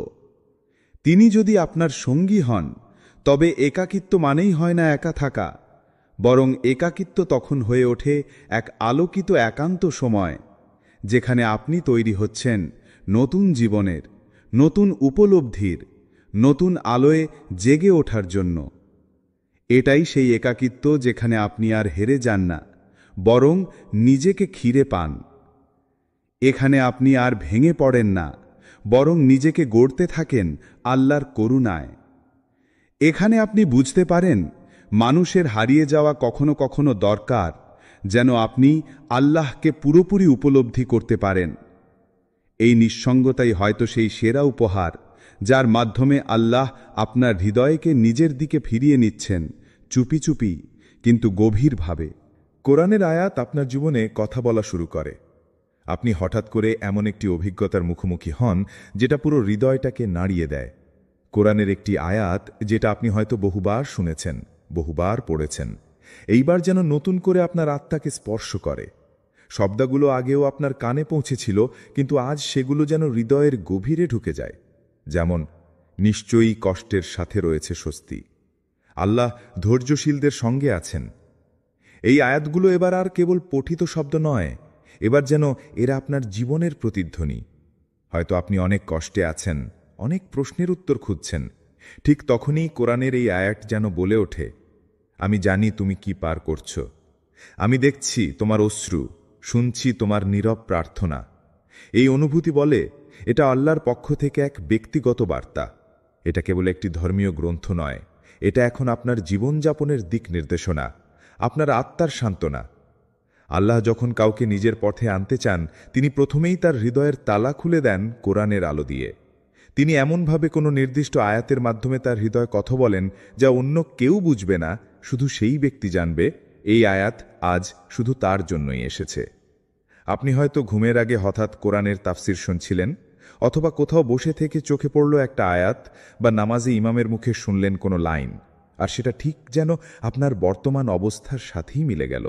B: তিনি যদি আপনার সঙ্গী হন, তবে একাকিত্ব মানেই হয় না একা থাকা, বরং একাকিত্ব তখন হয়ে ওঠে এক আলোকিত একান্ত সময়, যেখানে আপনি তৈরি হচ্ছেন নতুন জীবনের, নতুন উপলব্ধির, নতুন আলোয় জেগে ওঠার জন্য। এটাই সেই একাকিত্ব যেখানে আপনি আর হেরে যান না, বরং নিজেকে ঘিরে পান। এখানে আপনি আর ভেঙে পড়েন না, বরং নিজেকে গড়তে থাকেন আল্লাহর করুণায়। এখানে আপনি বুঝতে পারেন মানুষের হারিয়ে যাওয়া কখনো কখনো দরকার, যেন আপনি আল্লাহকে পুরোপুরি উপলব্ধি করতে পারেন। এই নিঃসঙ্গতাই হয়তো সেই সেরা উপহার, যার মাধ্যমে আল্লাহ আপনার হৃদয়কে নিজের দিকে ফিরিয়ে নিচ্ছেন, চুপি চুপি কিন্তু গভীরভাবে।
C: কোরআনের আয়াত আপনার জীবনে কথা বলা শুরু করে। আপনি হঠাৎ করে এমন একটি অভিজ্ঞতার মুখোমুখি হন যেটা পুরো হৃদয়টাকে নাড়িয়ে দেয়। কোরআনের একটি আয়াত যেটা আপনি হয়তো বহুবার শুনেছেন, বহুবার পড়েছেন, এইবার যেন নতুন করে আপনার আত্মাকে স্পর্শ করে। শব্দগুলো আগেও আপনার কানে পৌঁছেছিল, কিন্তু আজ সেগুলো যেন হৃদয়ের গভীরে ঢুকে যায়। যেমন, নিশ্চয়ই কষ্টের সাথে রয়েছে স্বস্তি, আল্লাহ ধৈর্যশীলদের সঙ্গে আছেন। এই আয়াতগুলো এবার আর কেবল পঠিত শব্দ নয়, এবার যেন এরা আপনার জীবনের প্রতিধ্বনি। হয়তো আপনি অনেক কষ্টে আছেন, অনেক প্রশ্নের উত্তর খুঁজছেন। ঠিক তখনই কোরআনের এই আয়াত যেন বলে ওঠে, আমি জানি তুমি কি পার করছো, আমি দেখছি তোমার অশ্রু, শুনছি তোমার নীরব প্রার্থনা। এই অনুভূতি বলে এটা আল্লাহর পক্ষ থেকে এক ব্যক্তিগত বার্তা। এটা কেবল একটি ধর্মীয় গ্রন্থ নয়, এটা এখন আপনার জীবনযাপনের দিক নির্দেশনা, আপনার আত্মার সান্ত্বনা। আল্লাহ যখন কাউকে নিজের পথে আনতে চান, তিনি প্রথমেই তার হৃদয়ের তালা খুলে দেন কোরআনের আলো দিয়ে। তিনি এমনভাবে কোনো নির্দিষ্ট আয়াতের মাধ্যমে তার হৃদয় কথা বলেন যা অন্য কেউ বুঝবে না, শুধু সেই ব্যক্তি জানবে এই আয়াত আজ শুধু তার জন্যই এসেছে। আপনি হয়তো ঘুমের আগে হঠাৎ কোরআনের তাফসির শুনছিলেন, অথবা কোথাও বসে থেকে চোখে পড়ল একটা আয়াত, বা নামাজে ইমামের মুখে শুনলেন কোনো লাইন, আর সেটা ঠিক যেন আপনার বর্তমান অবস্থার সাথেই মিলে গেল।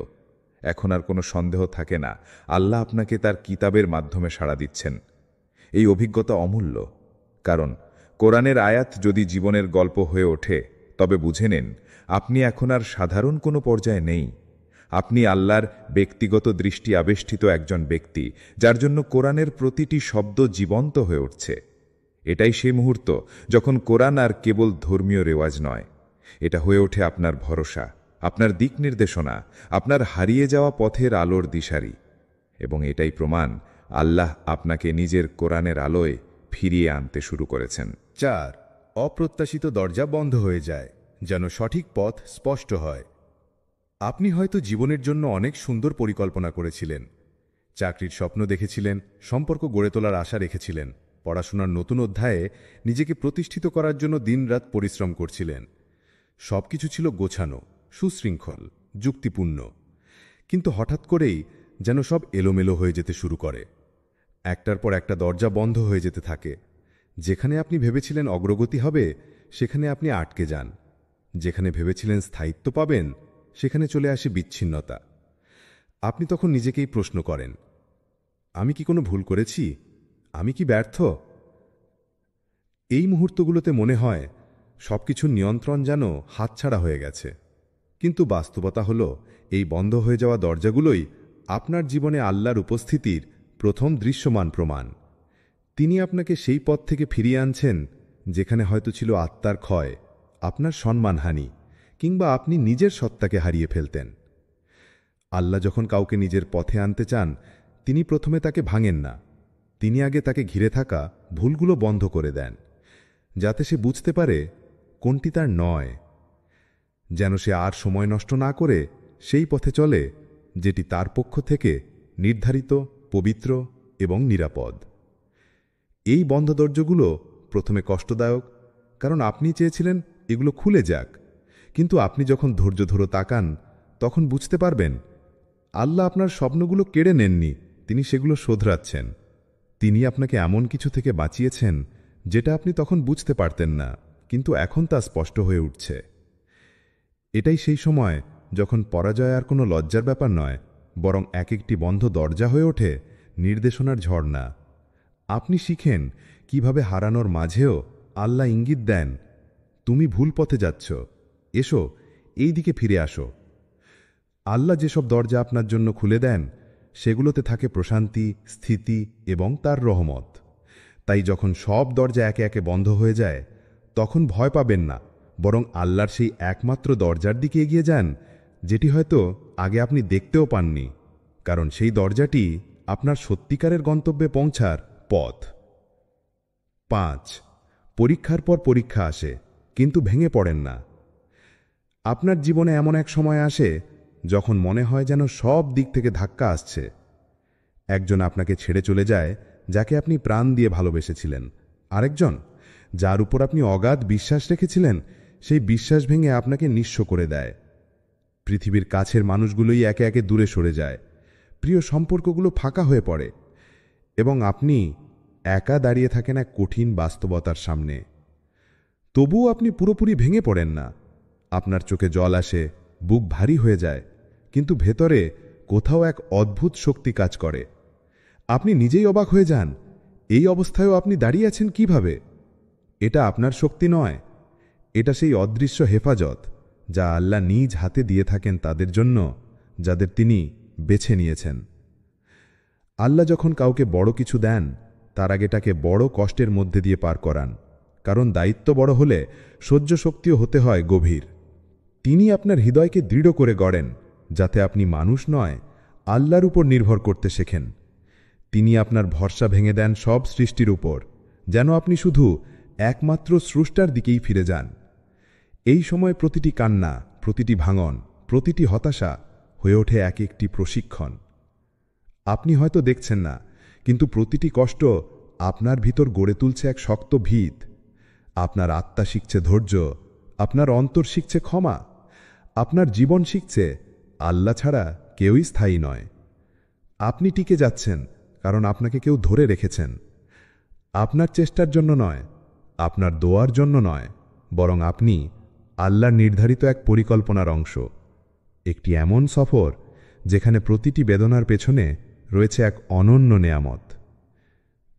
C: এখন আর কোনো সন্দেহ থাকে না, আল্লাহ আপনাকে তার কিতাবের মাধ্যমে সাড়া দিচ্ছেন। এই অভিজ্ঞতা অমূল্য, কারণ কোরআনের আয়াত যদি জীবনের গল্প হয়ে ওঠে, তবে বুঝে নেন আপনি এখন আর সাধারণ কোনো পর্যায়ে নেই। আপনি আল্লাহর ব্যক্তিগত দৃষ্টি আবেষ্টিত একজন ব্যক্তি, যার জন্য কোরআনের প্রতিটি শব্দ জীবন্ত হয়ে উঠছে। এটাই সেই মুহূর্ত যখন কোরআন আর কেবল ধর্মীয় রেওয়াজ নয়, এটা হয়ে ওঠে আপনার ভরসা, আপনার দিক নির্দেশনা, আপনার হারিয়ে যাওয়া পথের আলোর দিশারি। এবং এটাই প্রমাণ
B: আল্লাহ আপনাকে নিজের কোরআনের আলোয় ফিরিয়ে আনতে শুরু করেছেন।
C: 4. অপ্রত্যাশিত দরজা বন্ধ হয়ে যায়, যেন সঠিক পথ স্পষ্ট হয়। আপনি হয়তো জীবনের জন্য অনেক সুন্দর পরিকল্পনা করেছিলেন। চাকরির স্বপ্ন দেখেছিলেন, সম্পর্ক গড়ে তোলার আশা রেখেছিলেন, পড়াশোনার নতুন অধ্যায়ে নিজেকে প্রতিষ্ঠিত করার জন্য দিনরাত পরিশ্রম করছিলেন। সবকিছু ছিল গোছানো, সুশৃঙ্খল, যুক্তিপূর্ণ। কিন্তু হঠাৎ করেই যেন সব এলোমেলো হয়ে যেতে শুরু করে। একটার পর একটা দরজা বন্ধ হয়ে যেতে থাকে। যেখানে আপনি ভেবেছিলেন অগ্রগতি হবে, সেখানে আপনি আটকে যান। যেখানে ভেবেছিলেন স্থায়িত্ব পাবেন, সেখানে চলে আসে বিচ্ছিন্নতা। আপনি তখন নিজেকেই প্রশ্ন করেন, আমি কি কোনো ভুল করেছি? আমি কি ব্যর্থ? এই মুহূর্তগুলোতে মনে হয় সবকিছুর নিয়ন্ত্রণ যেন হাতছাড়া হয়ে গেছে। কিন্তু বাস্তবতা হল, এই বন্ধ হয়ে যাওয়া দরজাগুলোই আপনার জীবনে আল্লাহর উপস্থিতির প্রথম দৃশ্যমান প্রমাণ। তিনি আপনাকে সেই পথ থেকে ফিরিয়ে আনছেন যেখানে হয়তো ছিল আত্মার ক্ষয়, আপনার সম্মানহানি, কিংবা আপনি নিজের সত্তাকে হারিয়ে ফেলতেন। আল্লাহ যখন কাউকে নিজের পথে আনতে চান, তিনি প্রথমে তাকে ভাঙেন না। তিনি আগে তাকে ঘিরে থাকা ভুলগুলো বন্ধ করে দেন, যাতে সে বুঝতে পারে কোনটি তার নয়, যেন সে আর সময় নষ্ট না করে সেই পথে চলে যেটি তার পক্ষ থেকে নির্ধারিত, পবিত্র এবং নিরাপদ। এই বন্ধ দরজাগুলো প্রথমে কষ্টদায়ক, কারণ আপনি চেয়েছিলেন এগুলো খুলে যাক। কিন্তু আপনি যখন ধৈর্য ধরে তাকান, তখন বুঝতে পারবেন আল্লাহ আপনার স্বপ্নগুলো কেড়ে নেননি, তিনি সেগুলো শোধরাচ্ছেন। তিনি আপনাকে এমন কিছু থেকে বাঁচিয়েছেন যেটা আপনি তখন বুঝতে পারতেন না, কিন্তু এখন তা স্পষ্ট হয়ে উঠছে। এটাই সেই সময় যখন পরাজয় আর কোনো লজ্জার ব্যাপার নয়, বরং এক একটি বন্ধ দরজা হয়ে ওঠে নির্দেশনার ঝর্ণা। আপনি শিখেন কিভাবে হারানোর মাঝেও আল্লাহ ইঙ্গিত দেন, তুমি ভুল পথে যাচ্ছ, এসো, এই দিকে ফিরে আসো। আল্লাহ যেসব দরজা আপনার জন্য খুলে দেন, সেগুলোতে থাকে প্রশান্তি, স্থিতি এবং তার রহমত। তাই যখন সব দরজা একে একে বন্ধ হয়ে যায়, তখন ভয় পাবেন না, বরং আল্লাহর সেই একমাত্র দরজার দিকে এগিয়ে যান, যেটি হয়তো আগে আপনি দেখতেও পাননি, কারণ সেই দরজাটি আপনার সত্যিকারের গন্তব্যে পৌঁছার পথ। 5. পরীক্ষার পর পরীক্ষা আসে, কিন্তু ভেঙে পড়েন না। আপনার জীবনে এমন এক সময় আসে যখন মনে হয় যেন সব দিক থেকে ধাক্কা আসছে। একজন আপনাকে ছেড়ে চলে যায়, যাকে আপনি প্রাণ দিয়ে ভালোবেসেছিলেন। আরেকজন, যার উপর আপনি অগাধ বিশ্বাস রেখেছিলেন, সেই বিশ্বাস ভেঙে আপনাকে নিঃস্ব করে দেয়। পৃথিবীর কাছের মানুষগুলোই একে একে দূরে সরে যায়, প্রিয় সম্পর্কগুলো ফাঁকা হয়ে পড়ে, এবং আপনি একা দাঁড়িয়ে থাকেন এক কঠিন বাস্তবতার সামনে। তবুও আপনি পুরোপুরি ভেঙে পড়েন না। আপনার চোখে জল আসে, বুক ভারী হয়ে যায়, কিন্তু ভেতরে কোথাও এক অদ্ভুত শক্তি কাজ করে। আপনি নিজেই অবাক হয়ে যান, এই অবস্থায়ও আপনি দাঁড়িয়ে আছেন কিভাবে? এটা আপনার শক্তি নয়, এটা সেই অদৃশ্য হেফাজত যা আল্লাহ নিজ হাতে দিয়ে থাকেন তাদের জন্য যাদের তিনি বেছে নিয়েছেন। আল্লাহ যখন কাউকে বড় কিছু দেন, তার আগে তাকে বড় কষ্টের মধ্যে দিয়ে পার করান, কারণ দায়িত্ব বড় হলে সহ্য শক্তিও হতে হয় গভীর। তিনি আপনার হৃদয়কে দৃঢ় করে গড়েন, যাতে আপনি মানুষ নয়, আল্লাহর উপর নির্ভর করতে শেখেন। তিনি আপনার ভরসা ভেঙে দেন সব সৃষ্টির উপর, যেন আপনি শুধু একমাত্র স্রষ্টার দিকেই ফিরে যান। এই সময় প্রতিটি কান্না, প্রতিটি ভাঙন, প্রতিটি হতাশা হয়ে ওঠে এক একটি প্রশিক্ষণ। আপনি হয়তো দেখছেন না, কিন্তু প্রতিটি কষ্ট আপনার ভিতর গড়ে তুলছে এক শক্ত ভিত। আপনার আত্মা শিখছে ধৈর্য, আপনার অন্তর শিখছে ক্ষমা, আপনার জীবন শিখছে আল্লাহ ছাড়া কেউই স্থায়ী নয়। আপনি টিকে যাচ্ছেন কারণ আপনাকে কেউ ধরে রেখেছেন। আপনার চেষ্টার জন্য নয়, আপনার দোয়ার জন্য নয়, বরং আপনি আল্লাহর নির্ধারিত এক পরিকল্পনার অংশ। একটি এমন সফর যেখানে প্রতিটি বেদনার পেছনে রয়েছে এক অনন্য নেয়ামত।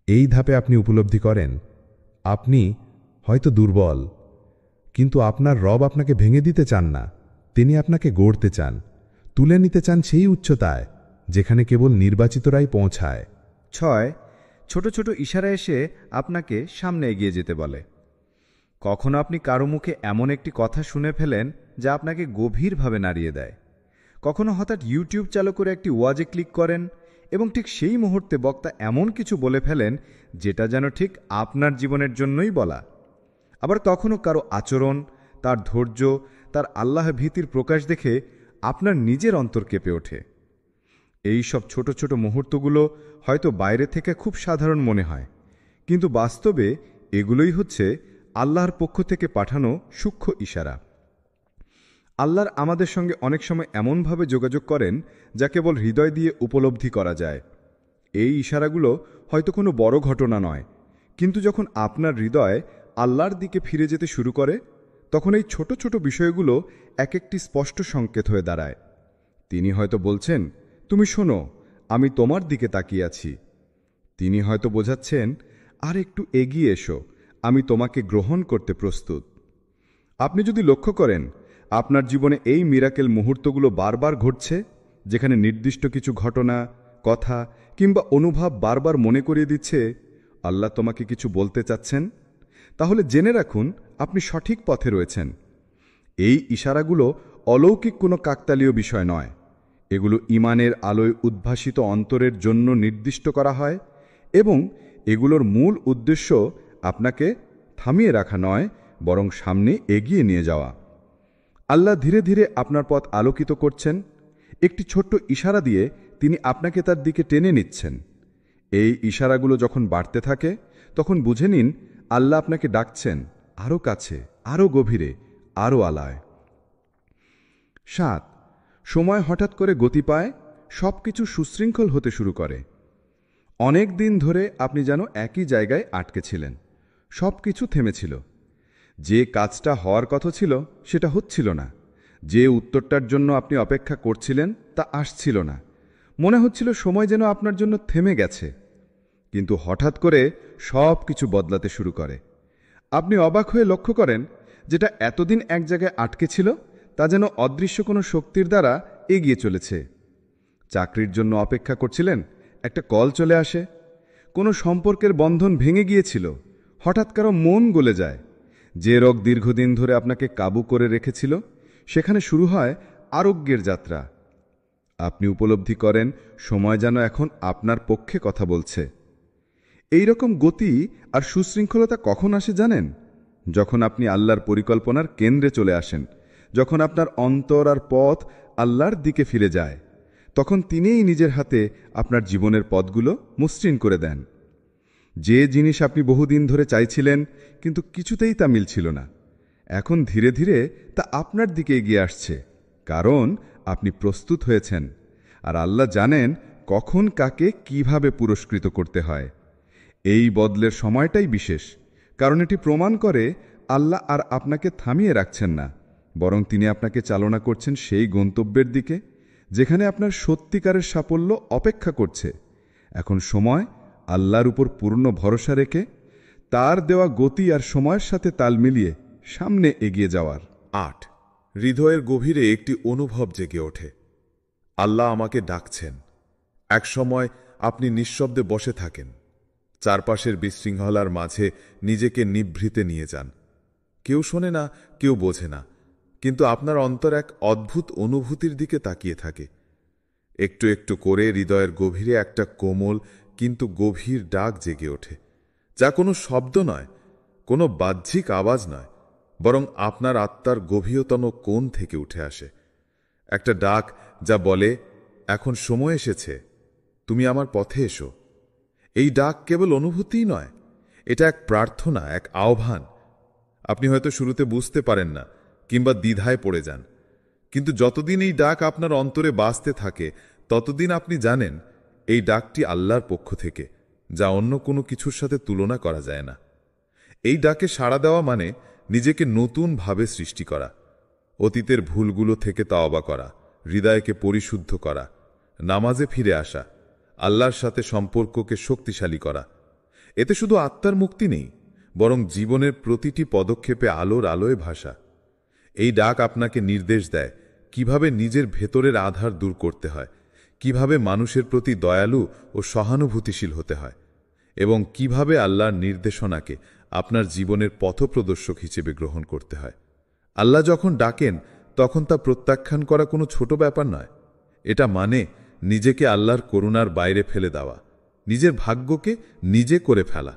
C: এই ধাপে আপনি উপলব্ধি করেন, আপনি হয়তো দুর্বল, কিন্তু আপনার রব আপনাকে ভেঙে দিতে চান না। তিনি আপনাকে গড়তে চান, তুলে নিতে চান সেই উচ্চতায় যেখানে কেবল নির্বাচিতরাই পৌঁছায়।
D: 6. ছোট ছোট ইশারা এসে আপনাকে সামনে এগিয়ে যেতে বলে। কখনো আপনি কারো মুখে এমন একটি কথা শুনে ফেলেন যা আপনাকে গভীরভাবে নাড়িয়ে দেয়। কখনো হঠাৎ ইউটিউব চালু করে একটি ওয়াজে ক্লিক করেন এবং ঠিক সেই মুহূর্তে বক্তা এমন কিছু বলে ফেলেন যেটা যেন ঠিক আপনার জীবনের জন্যই বলা। আবার কখনো কারো আচরণ, তার ধৈর্য, তার আল্লাহ ভীতির প্রকাশ দেখে আপনার নিজের অন্তর কেঁপে ওঠে। এই সব ছোট ছোট মুহূর্তগুলো হয়তো বাইরে থেকে খুব সাধারণ মনে হয়, কিন্তু বাস্তবে এগুলোই হচ্ছে আল্লাহর পক্ষ থেকে পাঠানো সূক্ষ্ম ইশারা। আল্লাহর আমাদের সঙ্গে অনেক সময় এমনভাবে যোগাযোগ করেন যা কেবল হৃদয় দিয়ে উপলব্ধি করা যায়। এই ইশারাগুলো হয়তো কোনো বড় ঘটনা নয়, কিন্তু যখন আপনার হৃদয় আল্লাহর দিকে ফিরে যেতে শুরু করে, তখন এই ছোট ছোট বিষয়গুলো এক একটি স্পষ্ট সংকেত হয়ে দাঁড়ায়। তিনি হয়তো বলছেন, তুমি শোনো, আমি তোমার দিকে তাকিয়ে আছি। তিনি হয়তো বোঝাচ্ছেন, আর একটু এগিয়ে এসো, আমি তোমাকে গ্রহণ করতে প্রস্তুত। আপনি যদি লক্ষ্য করেন, আপনার জীবনে এই মিরাকেল মুহূর্তগুলো বারবার ঘটছে, যেখানে নির্দিষ্ট কিছু ঘটনা, কথা কিংবা অনুভব বারবার মনে করিয়ে দিচ্ছে আল্লাহ তোমাকে কিছু বলতে চাচ্ছেন, তাহলে জেনে রাখুন আপনি সঠিক পথে রয়েছেন। এই ইশারাগুলো অলৌকিক কোনো কাকতালীয় বিষয় নয়, এগুলো ঈমানের আলোয় উদ্ভাসিত অন্তরের জন্য নির্দিষ্ট করা হয়, এবং এগুলোর মূল উদ্দেশ্য আপনাকে থামিয়ে রাখা নয়, বরং সামনে এগিয়ে নিয়ে যাওয়া। আল্লাহ ধীরে ধীরে আপনার পথ আলোকিত করছেন। একটি ছোট্ট ইশারা দিয়ে তিনি আপনাকে তার দিকে টেনে নিচ্ছেন। এই ইশারাগুলো যখন বাড়তে থাকে, তখন বুঝে নিন আল্লাহ আপনাকে ডাকছেন আরও কাছে, আরও গভীরে, আরও আলায়। 7. সময় হঠাৎ করে গতি পায়, সব কিছু সুশৃঙ্খল হতে শুরু করে। অনেক দিন ধরে আপনি যেন একই জায়গায় আটকে ছিলেন, সব কিছু থেমেছিল। যে কাজটা হওয়ার কথা ছিল সেটা হচ্ছিল না, যে উত্তরটার জন্য আপনি অপেক্ষা করছিলেন তা আসছিল না। মনে হচ্ছিল সময় যেন আপনার জন্য থেমে গেছে। কিন্তু হঠাৎ করে সব কিছু বদলাতে শুরু করে। আপনি অবাক হয়ে লক্ষ্য করেন, যেটা এতদিন এক জায়গায় আটকে ছিল তা যেন অদৃশ্য কোনো শক্তির দ্বারা এগিয়ে চলেছে। চাকরির জন্য অপেক্ষা করছিলেন, একটা কল চলে আসে। কোনো সম্পর্কের বন্ধন ভেঙে গিয়েছিল, হঠাৎ কারো মন গলে যায়। যে রোগ দীর্ঘদিন ধরে আপনাকে কাবু করে রেখেছিল, সেখানে শুরু হয় আরোগ্যের যাত্রা। আপনি উপলব্ধি করেন সময় যেন এখন আপনার পক্ষে কথা বলছে। এই রকম গতি আর সুশৃঙ্খলতা কখন আসে জানেন? যখন আপনি আল্লাহর পরিকল্পনার কেন্দ্রে চলে আসেন, যখন আপনার অন্তর আর পথ আল্লাহর দিকে ফিরে যায়, তখন তিনিই নিজের হাতে আপনার জীবনের পথগুলো মসৃণ করে দেন। যে জিনিস আপনি বহুদিন ধরে চাইছিলেন কিন্তু কিছুতেই তা মিলছিল না, এখন ধীরে ধীরে তা আপনার দিকে এগিয়ে আসছে, কারণ আপনি প্রস্তুত হয়েছেন। আর আল্লাহ জানেন কখন কাকে কিভাবে পুরস্কৃত করতে হয়। এই বদলের সময়টাই বিশেষ, কারণ এটি প্রমাণ করে আল্লাহ আর আপনাকে থামিয়ে রাখছেন না, বরং তিনি আপনাকে চালনা করছেন সেই গন্তব্যের দিকে যেখানে আপনার সত্যিকারের সাফল্য অপেক্ষা করছে। এখন সময় আল্লাহর উপর পূর্ণ ভরসা রেখে তার দেওয়া গতি আর সময়ের সাথে তাল মিলিয়ে সামনে এগিয়ে যাওয়ার।
A: 8. হৃদয়ের গভীরে একটি অনুভব জেগে ওঠে। আল্লাহ আমাকে ডাকছেন। এক সময় আপনি নিঃশব্দে বসে থাকেন, চারপাশের বিশৃঙ্খলার মাঝে নিজেকে নিভৃতে নিয়ে যান। কেউ শোনে না, কেউ বোঝে না, কিন্তু আপনার অন্তর এক অদ্ভুত অনুভূতির দিকে তাকিয়ে থাকে। একটু একটু করে হৃদয়ের গভীরে একটা কোমল কিন্তু গভীর ডাক জেগে ওঠে, যা কোনো শব্দ নয়, কোনো বাহ্যিক আওয়াজ নয়, বরং আপনার আত্মার গভীরতম কোণ থেকে উঠে আসে। একটা ডাক যা বলে, এখন সময় এসেছে, তুমি আমার পথে এসো। এই ডাক কেবল অনুভূতিই নয়, এটা এক প্রার্থনা, এক আহ্বান। আপনি হয়তো শুরুতে বুঝতে পারেন না কিংবা দ্বিধায় পড়ে যান, কিন্তু যতদিন এই ডাক আপনার অন্তরে বাজতে থাকে, ততদিন আপনি জানেন এই ডাকটি আল্লাহর পক্ষ থেকে, যা অন্য কোনো কিছুর সাথে তুলনা করা যায় না। এই ডাকে সাড়া দেওয়া মানে নিজেকে নতুনভাবে সৃষ্টি করা, অতীতের ভুলগুলো থেকে তাওবা করা, হৃদয়কে পরিশুদ্ধ করা, নামাজে ফিরে আসা, আল্লাহর সাথে সম্পর্ককে শক্তিশালী করা। এতে শুধু আত্মার মুক্তি নেই, বরং জীবনের প্রতিটি পদক্ষেপে আলোর আলোয় ভাসা। এই ডাক আপনাকে নির্দেশ দেয় কিভাবে নিজের ভেতরের আধার দূর করতে হয়, কিভাবে মানুষের প্রতি দয়ালু ও সহানুভূতিশীল হতে হয়, এবং কিভাবে আল্লাহর নির্দেশনাকে আপনার জীবনের পথপ্রদর্শক হিসেবে গ্রহণ করতে হয়। আল্লাহ যখন ডাকেন, তখন তা প্রত্যাখ্যান করা কোনো ছোট ব্যাপার নয়। এটা মানে নিজেকে আল্লাহর করুণার বাইরে ফেলে দেওয়া, নিজের ভাগ্যকে নিজে করে ফেলা।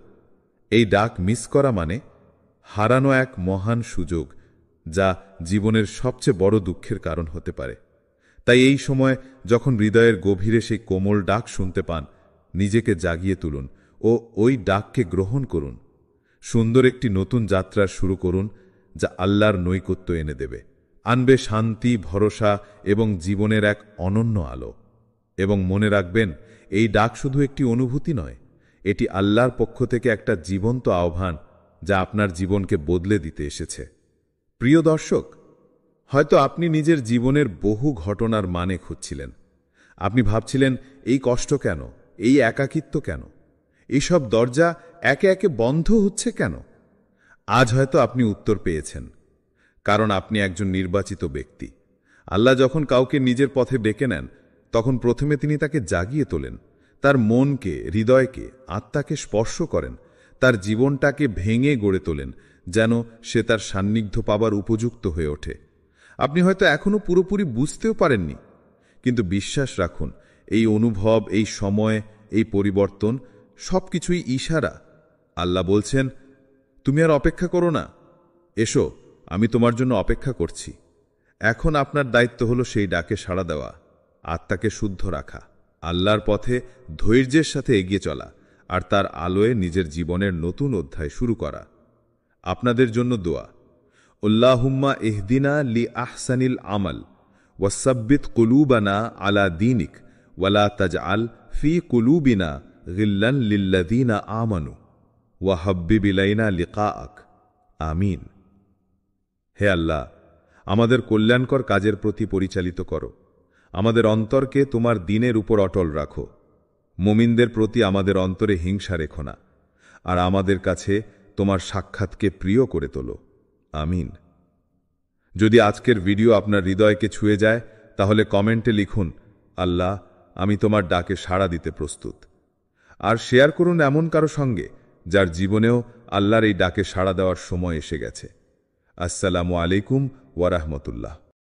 A: এই ডাক মিস করা মানে হারানো এক মহান সুযোগ, যা জীবনের সবচেয়ে বড় দুঃখের কারণ হতে পারে। তাই এই সময় যখন হৃদয়ের গভীরে সেই কোমল ডাক শুনতে পান, নিজেকে জাগিয়ে তুলুন ও ওই ডাককে গ্রহণ করুন। সুন্দর একটি নতুন যাত্রা শুরু করুন, যা আল্লাহর নৈকট্য এনে দেবে, আনবে শান্তি, ভরসা এবং জীবনের এক অনন্য আলো। এবং মনে রাখবেন, এই ডাক শুধু একটি অনুভূতি নয়, এটি আল্লাহর পক্ষ থেকে একটা জীবন্ত আহ্বান, যা আপনার জীবনকে বদলে দিতে এসেছে। প্রিয় দর্শক, হয়তো আপনি নিজের জীবনের বহু ঘটনার মানে খুঁজছিলেন। আপনি ভাবছিলেন, এই কষ্ট কেন, এই একাকিত্ব কেন, এইসব দরজা একে একে বন্ধ হচ্ছে কেন? আজ হয়তো আপনি উত্তর পেয়েছেন, কারণ আপনি একজন নির্বাচিত ব্যক্তি। আল্লাহ যখন কাউকে নিজের পথে ডেকে নেন, তখন প্রথমে তিনি তাকে জাগিয়ে তোলেন, তার মনকে, হৃদয়কে, আত্মাকে স্পর্শ করেন, তার জীবনটাকে ভেঙে গড়ে তোলেন, যেন সে তার সান্নিধ্য পাবার উপযুক্ত হয়ে ওঠে। আপনি হয়তো এখনও পুরোপুরি বুঝতেও পারেননি, কিন্তু বিশ্বাস রাখুন, এই অনুভব, এই সময়, এই পরিবর্তন সবকিছুই ইশারা। আল্লাহ বলছেন, তুমি আর অপেক্ষা করো না, এসো, আমি তোমার জন্য অপেক্ষা করছি। এখন আপনার দায়িত্ব হলো সেই ডাকে সাড়া দেওয়া, আত্মাকে শুদ্ধ রাখা, আল্লাহর পথে ধৈর্যের সাথে এগিয়ে চলা, আর তার আলোয় নিজের জীবনের নতুন অধ্যায় শুরু করা। আপনাদের জন্য দোয়া। আল্লাহুম্মা ইহদিনা লি আহসানিল আমাল ওয়াসাব্বিত কুলুবানা আলা দীনিক ওয়ালা তাজআল ফি কুলুবিনা গিল্লান লিল্লাযীনা আমানু ওয়া হাব্বিব ইলাইনা লিকাআক। আমিন। হে আল্লাহ, আমাদের কল্যাণকর কাজের প্রতি পরিচালিত করো, আমাদের অন্তরকে তোমার দ্বীনের উপর অটল রাখো। মুমিনদের প্রতি আমাদের অন্তরে হিংসা রেখো না, আর আমাদের কাছে তোমার সাক্ষাৎকে প্রিয় করে তোলো। আমিন। যদি আজকের ভিডিও আপনার হৃদয়কে ছুঁয়ে যায়, তাহলে কমেন্টে লিখুন, আল্লাহ, আমি তোমার ডাকে সাড়া দিতে প্রস্তুত। আর শেয়ার করুন এমন কারো সঙ্গে, যার জীবনেও আল্লাহর এই ডাকে সাড়া দেওয়ার সময় এসে গেছে। আসসালামু আলাইকুম ওয়া রাহমাতুল্লাহ।